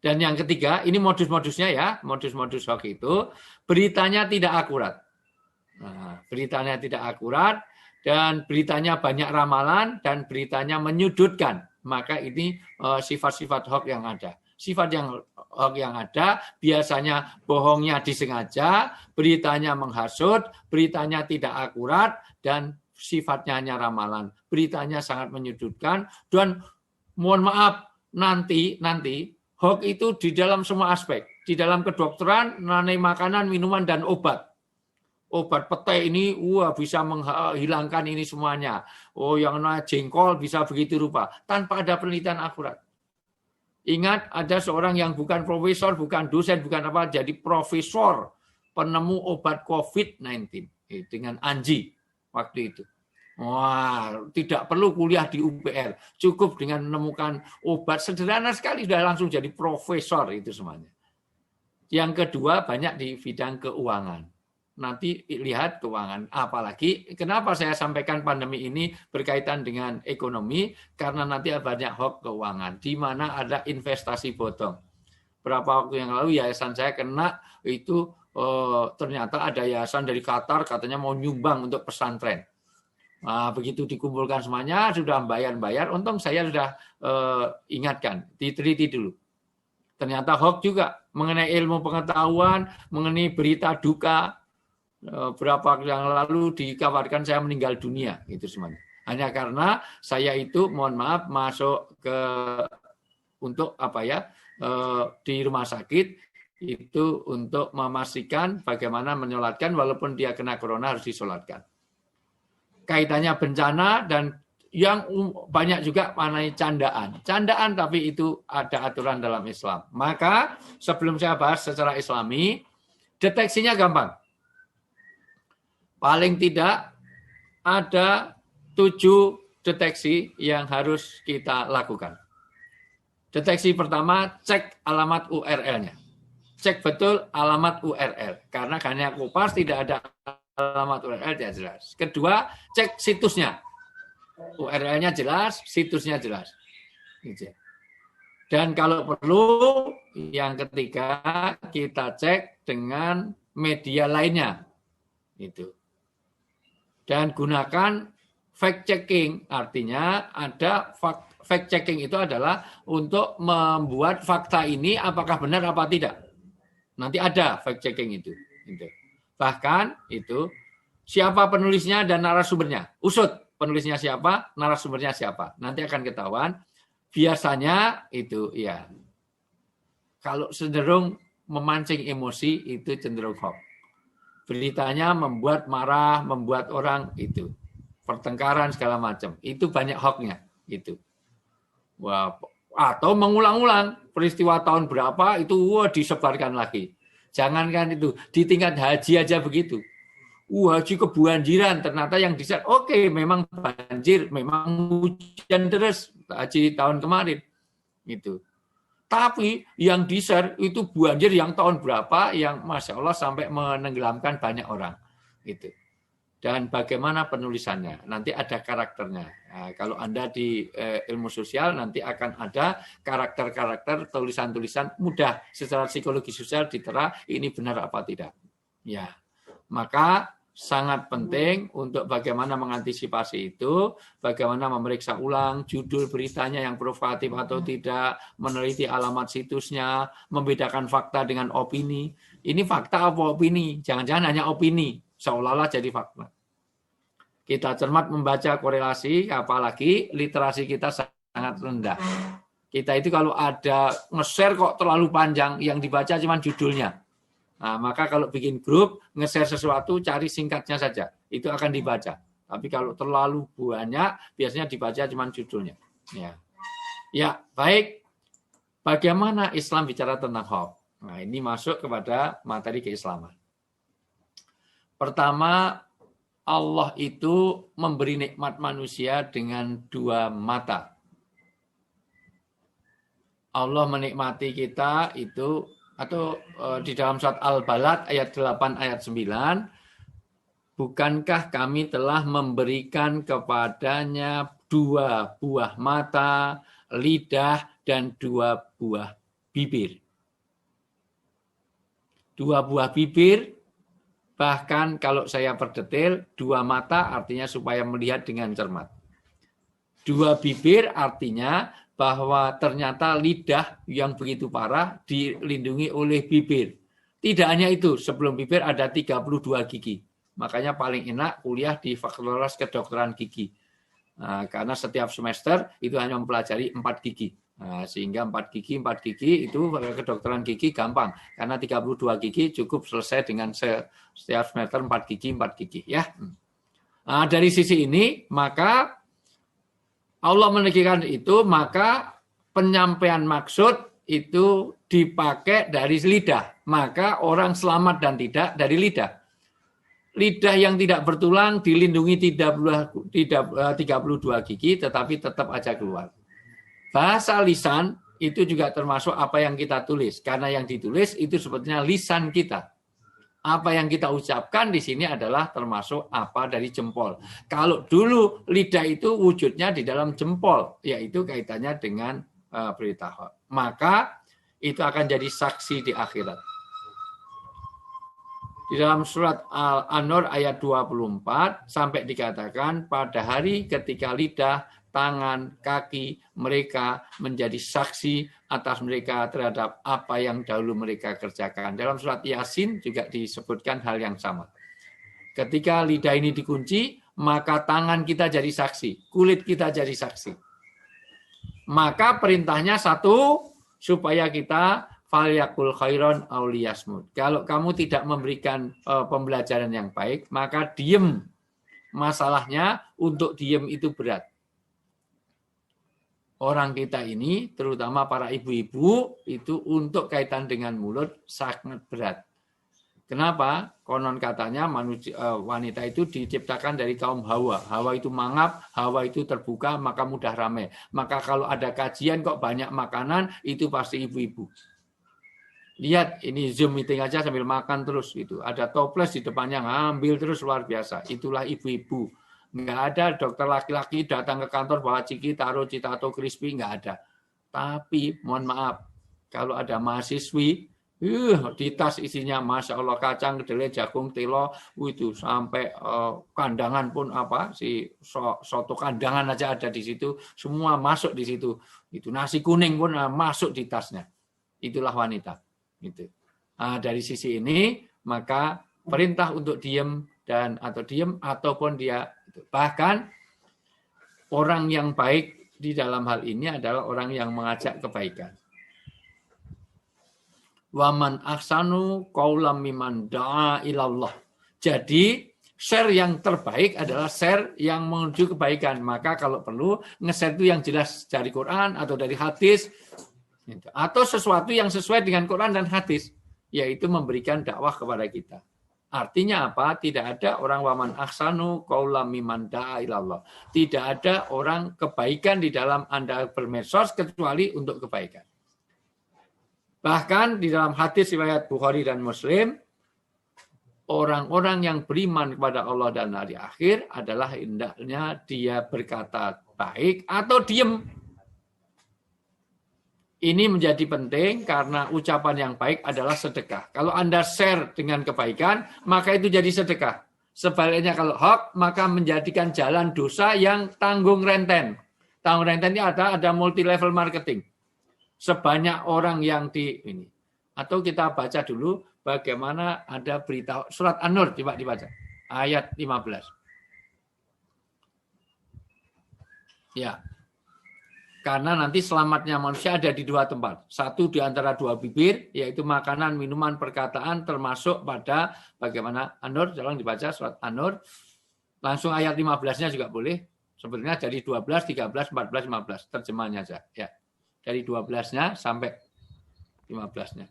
Dan yang ketiga, ini modus-modusnya ya, modus-modus hoax itu beritanya tidak akurat. Nah, beritanya tidak akurat dan beritanya banyak ramalan dan beritanya menyudutkan. Maka ini sifat-sifat hoax yang ada. Sifat yang hoax yang ada biasanya bohongnya disengaja, beritanya menghasut, beritanya tidak akurat, dan sifatnya hanya ramalan. Beritanya sangat menyudutkan, dan mohon maaf, nanti hoax itu di dalam semua aspek. Di dalam kedokteran, mengenai makanan, minuman, dan obat. Obat petai ini bisa menghilangkan ini semuanya. Yang namanya jengkol bisa begitu rupa. Tanpa ada penelitian akurat. Ingat, ada seorang yang bukan profesor, bukan dosen, bukan apa, jadi profesor penemu obat COVID-19 dengan Anji waktu itu. Wah, tidak perlu kuliah di UPR, cukup dengan menemukan obat sederhana sekali sudah langsung jadi profesor itu semuanya. Yang kedua, banyak di bidang keuangan. Nanti lihat keuangan. Apalagi kenapa saya sampaikan pandemi ini berkaitan dengan ekonomi, karena nanti banyak hoax keuangan di mana ada investasi bodong. Berapa waktu yang lalu yayasan saya kena itu ternyata ada yayasan dari Qatar katanya mau nyumbang untuk pesantren. Nah, begitu dikumpulkan semuanya sudah bayar, untung saya sudah ingatkan, diteliti dulu. Ternyata hoax juga mengenai ilmu pengetahuan, mengenai berita duka. Berapa yang lalu dikabarkan saya meninggal dunia itu semuanya. Hanya karena saya itu mohon maaf masuk ke untuk di rumah sakit itu untuk memastikan bagaimana menyolatkan walaupun dia kena corona harus disolatkan. Kaitannya bencana dan yang banyak juga mengenai candaan tapi itu ada aturan dalam Islam. Maka sebelum saya bahas secara Islami, deteksinya gampang. paling tidak ada 7 deteksi yang harus kita lakukan. Deteksi pertama, cek alamat URL-nya. Cek betul alamat URL. Karena hanya Kopas tidak ada alamat URL tidak jelas. Kedua, cek situsnya. URL-nya jelas, situsnya jelas. Dan kalau perlu, yang ketiga, kita cek dengan media lainnya. Itu. Dan gunakan fact checking, artinya ada fact checking itu adalah untuk membuat fakta ini apakah benar apa tidak. Nanti ada fact checking itu. Bahkan itu siapa penulisnya dan narasumbernya. Usut penulisnya siapa, narasumbernya siapa. Nanti akan ketahuan. Biasanya itu ya. Kalau cenderung memancing emosi itu cenderung hoax. Beritanya membuat marah, membuat orang itu. Pertengkaran segala macam. Itu banyak hoax-nya. Gitu. Wah, atau mengulang-ulang peristiwa tahun berapa itu disebarkan lagi. Jangankan itu, di tingkat haji aja begitu. Haji kebanjiran, ternyata yang di-share, oke, memang banjir, memang hujan deras haji tahun kemarin. Gitu. Tapi yang di-share itu banjir yang tahun berapa, yang Masya Allah sampai menenggelamkan banyak orang. Gitu. Dan bagaimana penulisannya, nanti ada karakternya. Nah, kalau Anda di ilmu sosial, nanti akan ada karakter-karakter, tulisan-tulisan mudah secara psikologi sosial ditera ini benar apa tidak. Ya, maka sangat penting untuk bagaimana mengantisipasi itu, bagaimana memeriksa ulang judul beritanya yang provokatif atau tidak, meneliti alamat situsnya, membedakan fakta dengan opini. Ini fakta apa opini? Jangan-jangan hanya opini. Seolah-olah jadi fakta. Kita cermat membaca korelasi, apalagi literasi kita sangat rendah. Kita itu kalau ada nge-share kok terlalu panjang, yang dibaca cuma judulnya. Nah, maka kalau bikin grup, nge-share sesuatu, cari singkatnya saja. Itu akan dibaca. Tapi kalau terlalu banyak, biasanya dibaca cuma judulnya. Ya, baik. Bagaimana Islam bicara tentang hoax? Nah, ini masuk kepada materi keislaman. Pertama, Allah itu memberi nikmat manusia dengan 2 mata. Allah menikmati kita itu, atau di dalam surat Al-Balad ayat 8 ayat 9, bukankah kami telah memberikan kepadanya 2 buah mata, lidah, dan 2 buah bibir. 2 buah bibir, bahkan kalau saya perdetail, 2 mata artinya supaya melihat dengan cermat. 2 bibir artinya bahwa ternyata lidah yang begitu parah dilindungi oleh bibir. Tidak hanya itu, sebelum bibir ada 32 gigi. Makanya paling enak kuliah di Fakultas Kedokteran Gigi. Nah, karena setiap semester itu hanya mempelajari 4 gigi. Nah, sehingga 4 gigi itu kedokteran gigi gampang. Karena 32 gigi cukup selesai dengan setiap semester 4 gigi ya. Nah, dari sisi ini maka Allah menegakkan itu, maka penyampaian maksud itu dipakai dari lidah. Maka orang selamat dan tidak dari lidah. Lidah yang tidak bertulang dilindungi 32 gigi tetapi tetap aja keluar. Bahasa lisan itu juga termasuk apa yang kita tulis. Karena yang ditulis itu sebetulnya lisan kita. Apa yang kita ucapkan di sini adalah termasuk apa dari jempol. Kalau dulu lidah itu wujudnya di dalam jempol, yaitu kaitannya dengan berita hoax. Maka itu akan jadi saksi di akhirat. Di dalam surat Al-Nur ayat 24 sampai dikatakan pada hari ketika lidah, tangan, kaki mereka menjadi saksi atas mereka terhadap apa yang dahulu mereka kerjakan. Dalam surat Yasin juga disebutkan hal yang sama. Ketika lidah ini dikunci, maka tangan kita jadi saksi, kulit kita jadi saksi. Maka perintahnya satu, supaya kita falyakul khairon aw liyasmut. Kalau kamu tidak memberikan pembelajaran yang baik, maka diem. Masalahnya untuk diem itu berat. Orang kita ini, terutama para ibu-ibu, itu untuk kaitan dengan mulut sangat berat. Kenapa? Konon katanya wanita itu diciptakan dari kaum Hawa. Hawa itu mangap, Hawa itu terbuka, maka mudah ramai. Maka kalau ada kajian kok banyak makanan, itu pasti ibu-ibu. Lihat, ini Zoom meeting aja sambil makan terus. Gitu. Ada toples di depannya, ngambil terus luar biasa. Itulah ibu-ibu. Nggak ada dokter laki-laki datang ke kantor bawa ciki, taruh citato crispy, nggak ada. Tapi, mohon maaf, kalau ada mahasiswi, di tas isinya Masya Allah kacang, kedelai, jagung, telo, itu sampai kandangan pun soto kandangan aja ada di situ, semua masuk di situ. Itu nasi kuning pun masuk di tasnya. Itulah wanita. Gitu. Dari sisi ini maka perintah untuk diam ataupun dia bahkan orang yang baik di dalam hal ini adalah orang yang mengajak kebaikan. Waman ahsanu qaulam mimman da'a ilallah. Jadi share yang terbaik adalah share yang menuju kebaikan. Maka kalau perlu nge-share itu yang jelas dari Quran atau dari hadis atau sesuatu yang sesuai dengan Quran dan hadis, yaitu memberikan dakwah kepada kita. Artinya apa? Tidak ada orang waman ahsanu qaulam mimman da'a ilallah. Tidak ada orang kebaikan di dalam Anda bermedsos kecuali untuk kebaikan. Bahkan di dalam hadis riwayat Bukhari dan Muslim, orang-orang yang beriman kepada Allah dan hari akhir adalah hendaknya dia berkata baik atau diam. Ini menjadi penting karena ucapan yang baik adalah sedekah. Kalau Anda share dengan kebaikan, maka itu jadi sedekah. Sebaliknya kalau hoax, maka menjadikan jalan dosa yang tanggung renten. Tanggung renten ini ada multi level marketing. Sebanyak orang yang di ini. Atau kita baca dulu bagaimana ada berita surat An-Nur, coba dibaca. Ayat 15. Ya. Karena nanti selamatnya manusia ada di dua tempat. Satu di antara dua bibir, yaitu makanan, minuman, perkataan, termasuk pada bagaimana An-Nur, tolong dibaca surat An-Nur. Langsung ayat 15-nya juga boleh. Sebenarnya dari 12, 13, 14, 15. Terjemahnya aja. Ya. Dari 12-nya sampai 15-nya.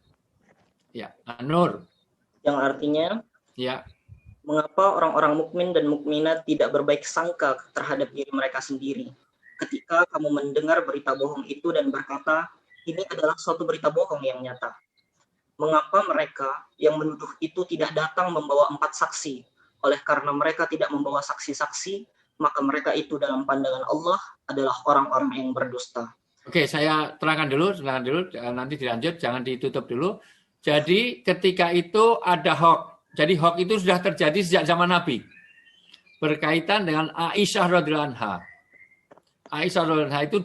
Ya, An-Nur. Yang artinya, ya, mengapa orang-orang mukmin dan mukminat tidak berbaik sangka terhadap diri mereka sendiri ketika kamu mendengar berita bohong itu dan berkata, ini adalah suatu berita bohong yang nyata. Mengapa mereka yang menuduh itu tidak datang membawa 4 saksi? Oleh karena mereka tidak membawa saksi-saksi, maka mereka itu dalam pandangan Allah adalah orang-orang yang berdusta. Oke, saya terangkan dulu, nanti dilanjut, jangan ditutup dulu. Jadi ketika itu ada hoax. Jadi hoax itu sudah terjadi sejak zaman Nabi. Berkaitan dengan Aisyah radhiyallahu anha. Aisyah radhiyallahu anha itu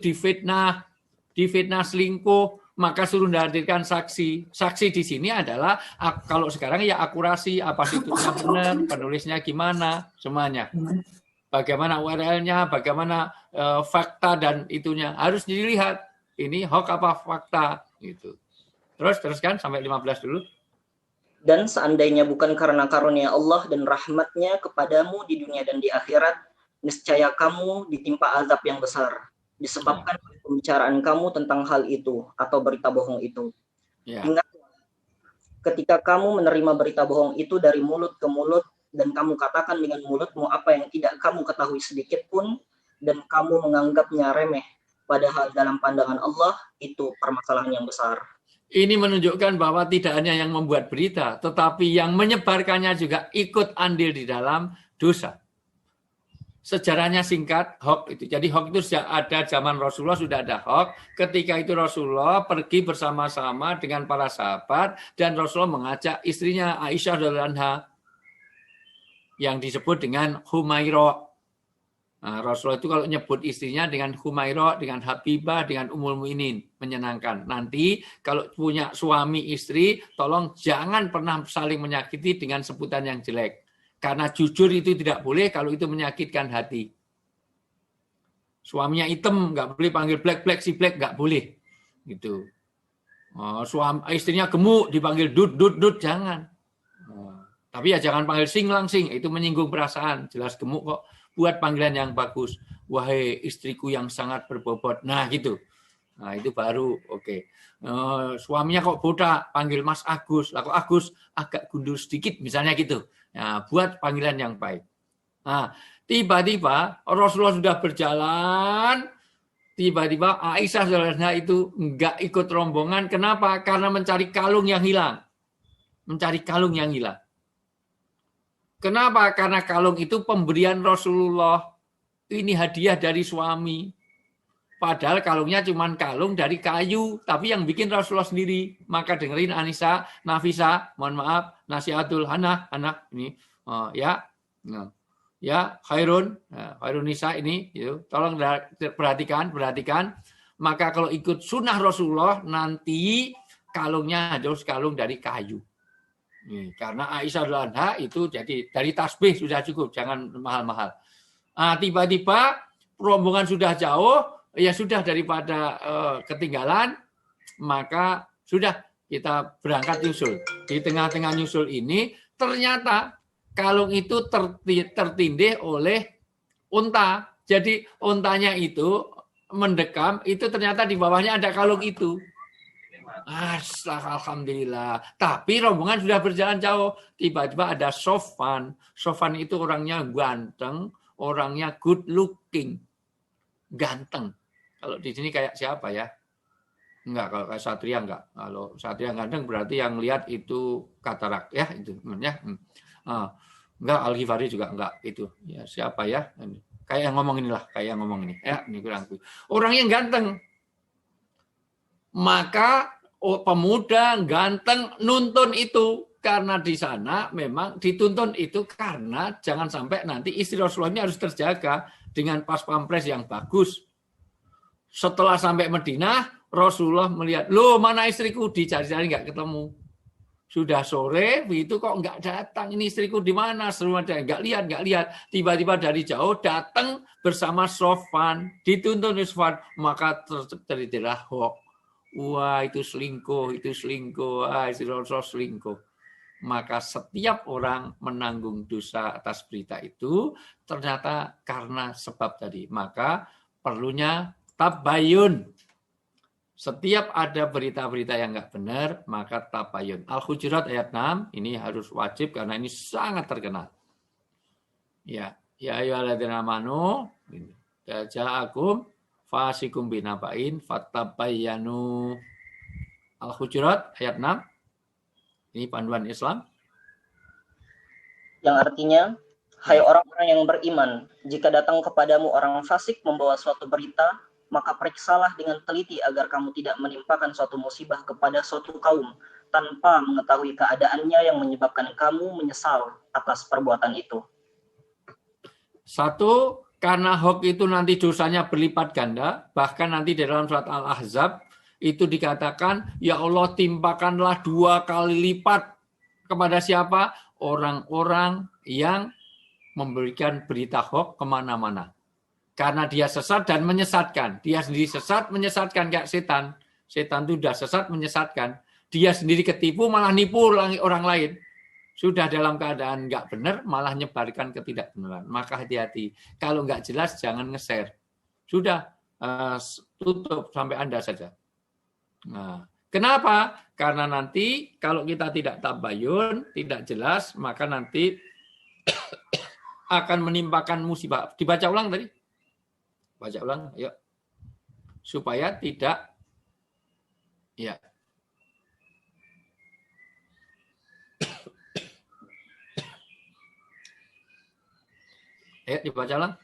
difitnah selingkuh, maka suruh hadirkan saksi. Saksi di sini adalah kalau sekarang ya akurasi, apa situsnya benar, penulisnya gimana, semuanya. Bagaimana URL-nya, bagaimana fakta dan itunya harus dilihat. Ini hoax apa fakta gitu. Teruskan sampai 15 dulu. Dan seandainya bukan karena karunia Allah dan rahmatnya kepadamu di dunia dan di akhirat, niscaya kamu ditimpa azab yang besar disebabkan pembicaraan kamu tentang hal itu atau berita bohong itu. Ingat, ketika kamu menerima berita bohong itu dari mulut ke mulut dan kamu katakan dengan mulutmu apa yang tidak kamu ketahui sedikit pun, dan kamu menganggapnya remeh, padahal dalam pandangan Allah itu permasalahan yang besar. Ini menunjukkan bahwa tidak hanya yang membuat berita, tetapi yang menyebarkannya juga ikut andil di dalam dosa. Sejarahnya singkat, hoax itu. Jadi hoax itu sudah ada zaman Rasulullah, sudah ada hoax. Ketika itu Rasulullah pergi bersama-sama dengan para sahabat, dan Rasulullah mengajak istrinya Aisyah radhiyallahu anha, yang disebut dengan Humairah. Nah, Rasulullah itu kalau nyebut istrinya dengan Humairah, dengan Habibah, dengan Ummul Mukminin, menyenangkan. Nanti kalau punya suami istri, tolong jangan pernah saling menyakiti dengan sebutan yang jelek. Karena jujur itu tidak boleh kalau itu menyakitkan hati. Suaminya hitam, nggak boleh panggil black, si black, nggak boleh. Gitu. Istrinya gemuk, dipanggil dud, jangan. Tapi ya jangan panggil sing, itu menyinggung perasaan. Jelas gemuk kok. Buat panggilan yang bagus. Wahai istriku yang sangat berbobot. Nah gitu. Nah, itu baru oke. Suaminya kok botak, panggil Mas Agus. Lah kok Agus agak gundul sedikit misalnya gitu. Nah, buat panggilan yang baik. Nah, tiba-tiba Rasulullah sudah berjalan, tiba-tiba Aisyah saudara itu enggak ikut rombongan. Kenapa? Karena mencari kalung yang hilang. Mencari kalung yang hilang. Kenapa? Karena kalung itu pemberian Rasulullah. Ini hadiah dari suami. Padahal kalungnya cuma kalung dari kayu, tapi yang bikin Rasulullah sendiri. Maka dengerin Anissa, Nafisa, mohon maaf, Nasihatul Hana, anak ini, ya, Khairun Nisa ini, tolong perhatikan. Maka kalau ikut sunnah Rasulullah, nanti kalungnya harus kalung dari kayu. Karena Aisyah Anha itu jadi dari tasbih sudah cukup, jangan mahal-mahal. Tiba-tiba rombongan sudah jauh. Ya sudah daripada ketinggalan, maka sudah kita berangkat nyusul. Di tengah-tengah nyusul ini, ternyata kalung itu tertindih oleh unta. Jadi untanya itu mendekam, itu ternyata di bawahnya ada kalung itu. Alhamdulillah. Tapi rombongan sudah berjalan jauh. Tiba-tiba ada Sofan. Sofan itu orangnya ganteng, orangnya good looking. Ganteng. Kalau di sini kayak siapa ya? Enggak, kalau kayak Satria enggak. Kalau Satria ganteng berarti yang lihat itu katarak ya, itu namanya. Enggak, Al-Ghifari juga enggak itu. Ya, siapa ya? Kayak yang ngomong inilah, kayak yang ngomong ini. Ya, ini kurang. Orangnya ganteng. Maka pemuda ganteng nuntun itu karena di sana memang dituntun itu karena jangan sampai nanti istri Rasulullah ini harus terjaga dengan pas pampres yang bagus. Setelah sampai Madinah, Rasulullah melihat, loh mana istriku, dicari-cari nggak ketemu. Sudah sore, itu kok nggak datang, ini istriku di mana? Nggak lihat. Tiba-tiba dari jauh datang bersama Sofan, dituntun Sofan, maka terjadilah hoax. Wah itu selingkuh, wah istri Rasulullah selingkuh. Maka setiap orang menanggung dosa atas berita itu, ternyata karena sebab tadi. Maka perlunya tabayun. Setiap ada berita-berita yang nggak benar, maka tabayun. Al-Hujurat ayat 6, ini harus wajib karena ini sangat terkenal. Ya ayyuhalladzina amanu, ja'akum fasikum binaba'in fatabayyanu. Al-Hujurat ayat 6. Ini panduan Islam. Yang artinya, hai orang-orang yang beriman, jika datang kepadamu orang fasik membawa suatu berita, maka periksalah dengan teliti agar kamu tidak menimpakan suatu musibah kepada suatu kaum tanpa mengetahui keadaannya yang menyebabkan kamu menyesal atas perbuatan itu. Satu, karena hoax itu nanti dosanya berlipat ganda, bahkan nanti di dalam surat Al-Ahzab itu dikatakan, ya Allah timpakanlah 2 kali lipat kepada siapa? Orang-orang yang memberikan berita hoax kemana-mana. Karena dia sesat dan menyesatkan. Dia sendiri sesat, menyesatkan kayak setan. Setan itu sudah sesat, menyesatkan. Dia sendiri ketipu, malah nipu orang lain. Sudah dalam keadaan nggak benar, malah nyebarkan ketidakbenaran. Maka hati-hati. Kalau nggak jelas, jangan nge-share. Sudah, tutup sampai Anda saja. Nah, kenapa? Karena nanti kalau kita tidak tabayun, tidak jelas, maka nanti akan menimpakan musibah. Dibaca ulang tadi. Baca ulang, yuk. Supaya tidak, ya. Ayo dibaca ulang.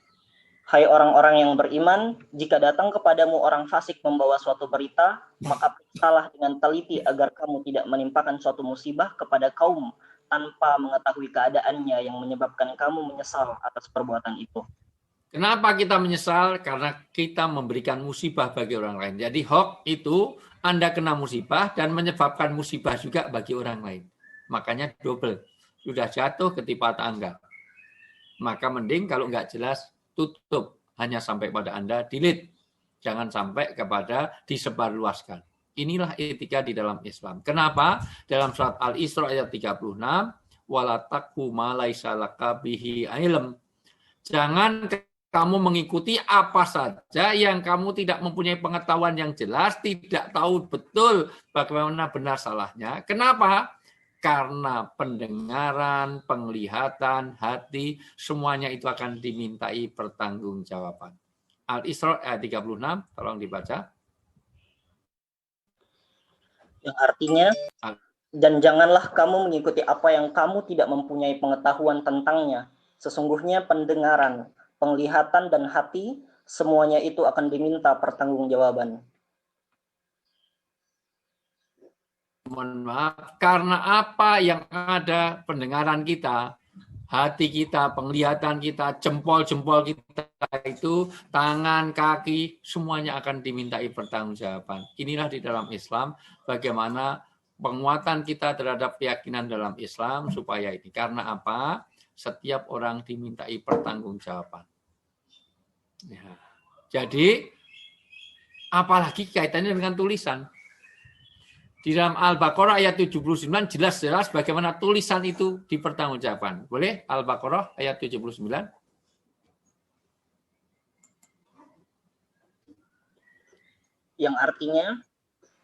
Hai orang-orang yang beriman, jika datang kepadamu orang fasik membawa suatu berita, maka periksalah dengan teliti agar kamu tidak menimpakan suatu musibah kepada kaum tanpa mengetahui keadaannya yang menyebabkan kamu menyesal atas perbuatan itu. Kenapa kita menyesal? Karena kita memberikan musibah bagi orang lain. Jadi hoax itu Anda kena musibah dan menyebabkan musibah juga bagi orang lain. Makanya double. Sudah jatuh ketimpa tangga. Maka mending kalau nggak jelas, tutup. Hanya sampai pada Anda, delete. Jangan sampai kepada disebarluaskan. Inilah etika di dalam Islam. Kenapa? Dalam surat Al-Isra ayat 36, wala taqfu ma laisa laka bihi ilm. Jangan kamu mengikuti apa saja yang kamu tidak mempunyai pengetahuan yang jelas, tidak tahu betul bagaimana benar salahnya. Kenapa? Karena pendengaran, penglihatan, hati, semuanya itu akan dimintai pertanggungjawaban. Al-Isra ayat 36, tolong dibaca. Yang artinya, dan janganlah kamu mengikuti apa yang kamu tidak mempunyai pengetahuan tentangnya. Sesungguhnya pendengaran, penglihatan, dan hati, semuanya itu akan diminta pertanggungjawaban. Mohon maaf, karena apa yang ada pendengaran kita, hati kita, penglihatan kita, jempol-jempol kita itu, tangan, kaki, semuanya akan dimintai pertanggungjawaban. Inilah di dalam Islam bagaimana penguatan kita terhadap keyakinan dalam Islam supaya ini. Karena apa? Setiap orang dimintai pertanggungjawaban. Ya. Jadi, apalagi kaitannya dengan tulisan. Di dalam Al-Baqarah ayat 79 jelas-jelas bagaimana tulisan itu dipertanggungjawabkan. Boleh? Al-Baqarah ayat 79. Yang artinya,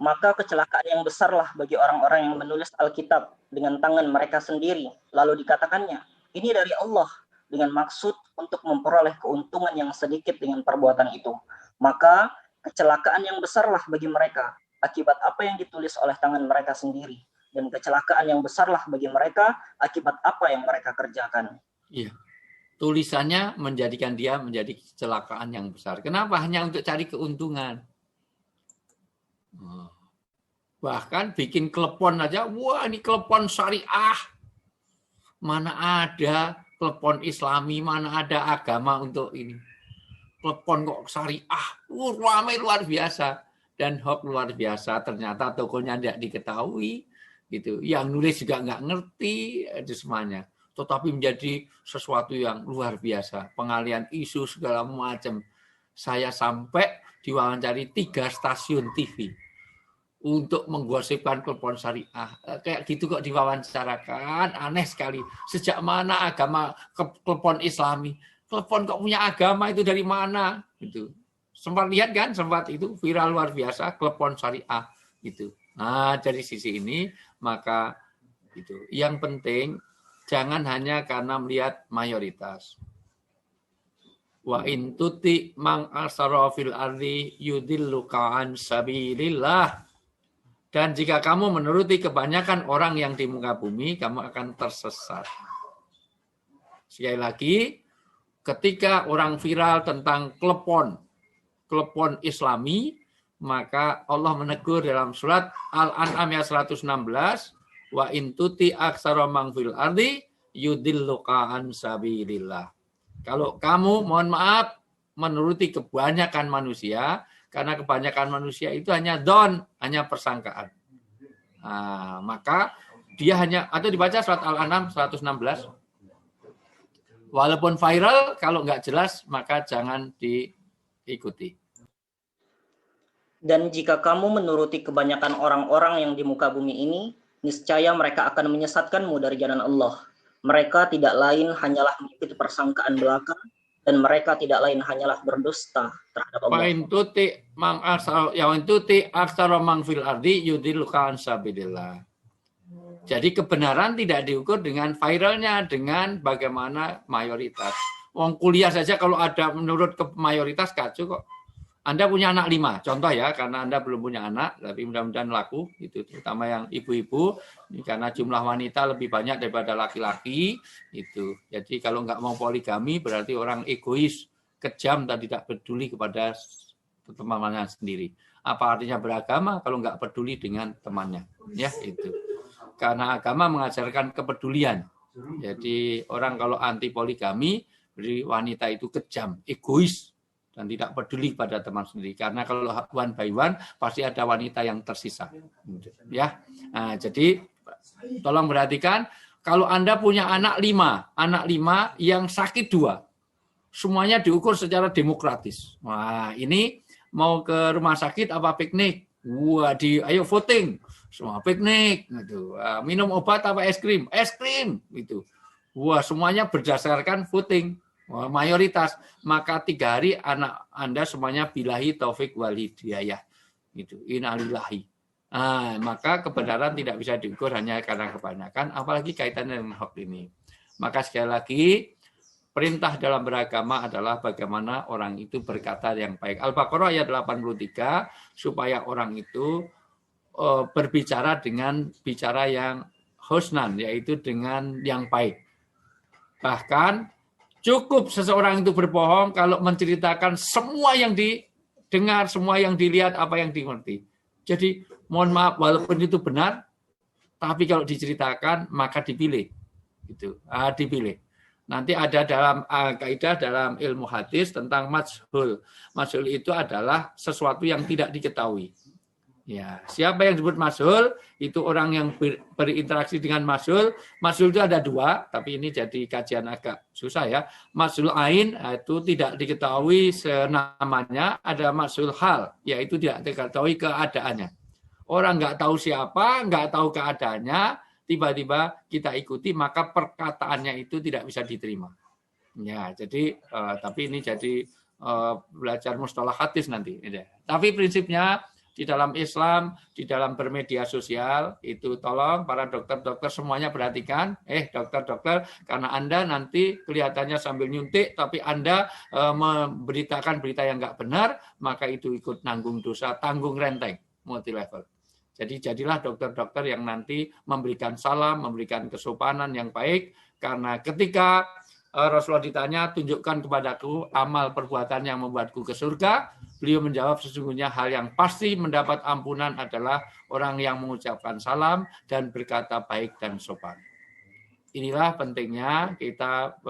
maka kecelakaan yang besarlah bagi orang-orang yang menulis Alkitab dengan tangan mereka sendiri. Lalu dikatakannya, ini dari Allah dengan maksud untuk memperoleh keuntungan yang sedikit dengan perbuatan itu. Maka kecelakaan yang besarlah bagi mereka akibat apa yang ditulis oleh tangan mereka sendiri. Dan kecelakaan yang besarlah bagi mereka akibat apa yang mereka kerjakan. Iya. Tulisannya menjadikan dia menjadi kecelakaan yang besar. Kenapa? Hanya untuk cari keuntungan. Bahkan bikin klepon aja, wah ini klepon syariah. Mana ada klepon Islami, mana ada agama untuk ini. Klepon kok syariah, ramai luar biasa. Dan hoax luar biasa, ternyata tokonya tidak diketahui. Gitu. Yang nulis juga nggak ngerti, itu semuanya. Tetapi menjadi sesuatu yang luar biasa. Pengalian isu segala macam. Saya sampai diwawancari 3 stasiun TV. Untuk menggosipkan klepon syariah. Kayak gitu kok diwawancarakan, aneh sekali. Sejak mana agama klepon Islami? Klepon kok punya agama itu dari mana? Gitu. Sempat lihat kan, sempat itu viral luar biasa, klepon syariah. Gitu. Nah, dari sisi ini, maka itu. Yang penting, jangan hanya karena melihat mayoritas. Wa in tuti mang asara fil ardi yudilluka an sabilillah. Dan jika kamu menuruti kebanyakan orang yang di muka bumi, kamu akan tersesat. Sekali lagi, ketika orang viral tentang klepon Islami, maka Allah menegur dalam surat Al-An'am ayat 116, wa in tuti aktsara man fil ardi yudilluka an sabilillah. Kalau kamu, mohon maaf, menuruti kebanyakan manusia, karena kebanyakan manusia itu hanya hanya persangkaan. Nah, maka dia hanya, atau dibaca surat Al-An'am 116. Walaupun viral, kalau nggak jelas, maka jangan diikuti. Dan jika kamu menuruti kebanyakan orang-orang yang di muka bumi ini, niscaya mereka akan menyesatkanmu dari jalan Allah. Mereka tidak lain hanyalah mengikuti persangkaan belaka, dan mereka tidak lain hanyalah berdusta terhadap Allah. Jadi kebenaran tidak diukur dengan viralnya, dengan bagaimana mayoritas. Wong kuliah saja kalau ada menurut ke mayoritas kacau kok. Anda punya anak 5, contoh ya, karena Anda belum punya anak, tapi mudah-mudahan laku, itu terutama yang ibu-ibu, karena jumlah wanita lebih banyak daripada laki-laki, itu. Jadi kalau nggak mau poligami, berarti orang egois, kejam, dan tidak peduli kepada temannya sendiri. Apa artinya beragama kalau nggak peduli dengan temannya? Ya, itu. Karena agama mengajarkan kepedulian. Jadi orang kalau anti poligami, berarti wanita itu kejam, egois, dan tidak peduli pada teman sendiri. Karena kalau one by one, pasti ada wanita yang tersisa. Ya, nah, jadi tolong perhatikan, kalau Anda punya anak 5 yang sakit 2, semuanya diukur secara demokratis. Wah, ini mau ke rumah sakit apa piknik? Wah, ayo voting, semua piknik. Gitu. Minum obat apa es krim? Es krim. Gitu. Wah, semuanya berdasarkan voting. mayoritas, maka 3 hari anak Anda semuanya billahi taufik wal hidayah. Gitu. Innalillahi. Maka kebenaran tidak bisa diukur hanya karena kebanyakan, apalagi kaitannya dengan hoax ini. Maka sekali lagi, perintah dalam beragama adalah bagaimana orang itu berkata yang baik. Al-Baqarah ayat 83, supaya orang itu berbicara dengan bicara yang husnan, yaitu dengan yang baik. Bahkan cukup seseorang itu berbohong kalau menceritakan semua yang didengar, semua yang dilihat, apa yang dimengerti. Jadi mohon maaf, walaupun itu benar, tapi kalau diceritakan maka dipilih. Gitu. Dipilih. Nanti ada dalam kaidah dalam ilmu hadis tentang majhul. Majhul itu adalah sesuatu yang tidak diketahui. Ya, siapa yang disebut majhul? Itu orang yang berinteraksi dengan majhul. Majhul itu ada 2, tapi ini jadi kajian agak susah ya. Majhul ain itu tidak diketahui senamanya. Ada majhul hal, yaitu tidak diketahui keadaannya. Orang nggak tahu siapa, nggak tahu keadaannya, tiba-tiba kita ikuti, maka perkataannya itu tidak bisa diterima. Ya, jadi tapi ini jadi belajar mustalah hadis nanti. Tapi prinsipnya di dalam Islam, di dalam bermedia sosial, itu tolong para dokter-dokter semuanya perhatikan. Dokter-dokter, karena Anda nanti kelihatannya sambil nyuntik, tapi Anda memberitakan berita yang nggak benar, maka itu ikut nanggung dosa, tanggung renteng, multi level. Jadi jadilah dokter-dokter yang nanti memberikan salam, memberikan kesopanan yang baik, karena ketika Rasulullah ditanya, tunjukkan kepadaku amal perbuatan yang membuatku ke surga. Beliau menjawab, sesungguhnya hal yang pasti mendapat ampunan adalah orang yang mengucapkan salam dan berkata baik dan sopan. Inilah pentingnya kita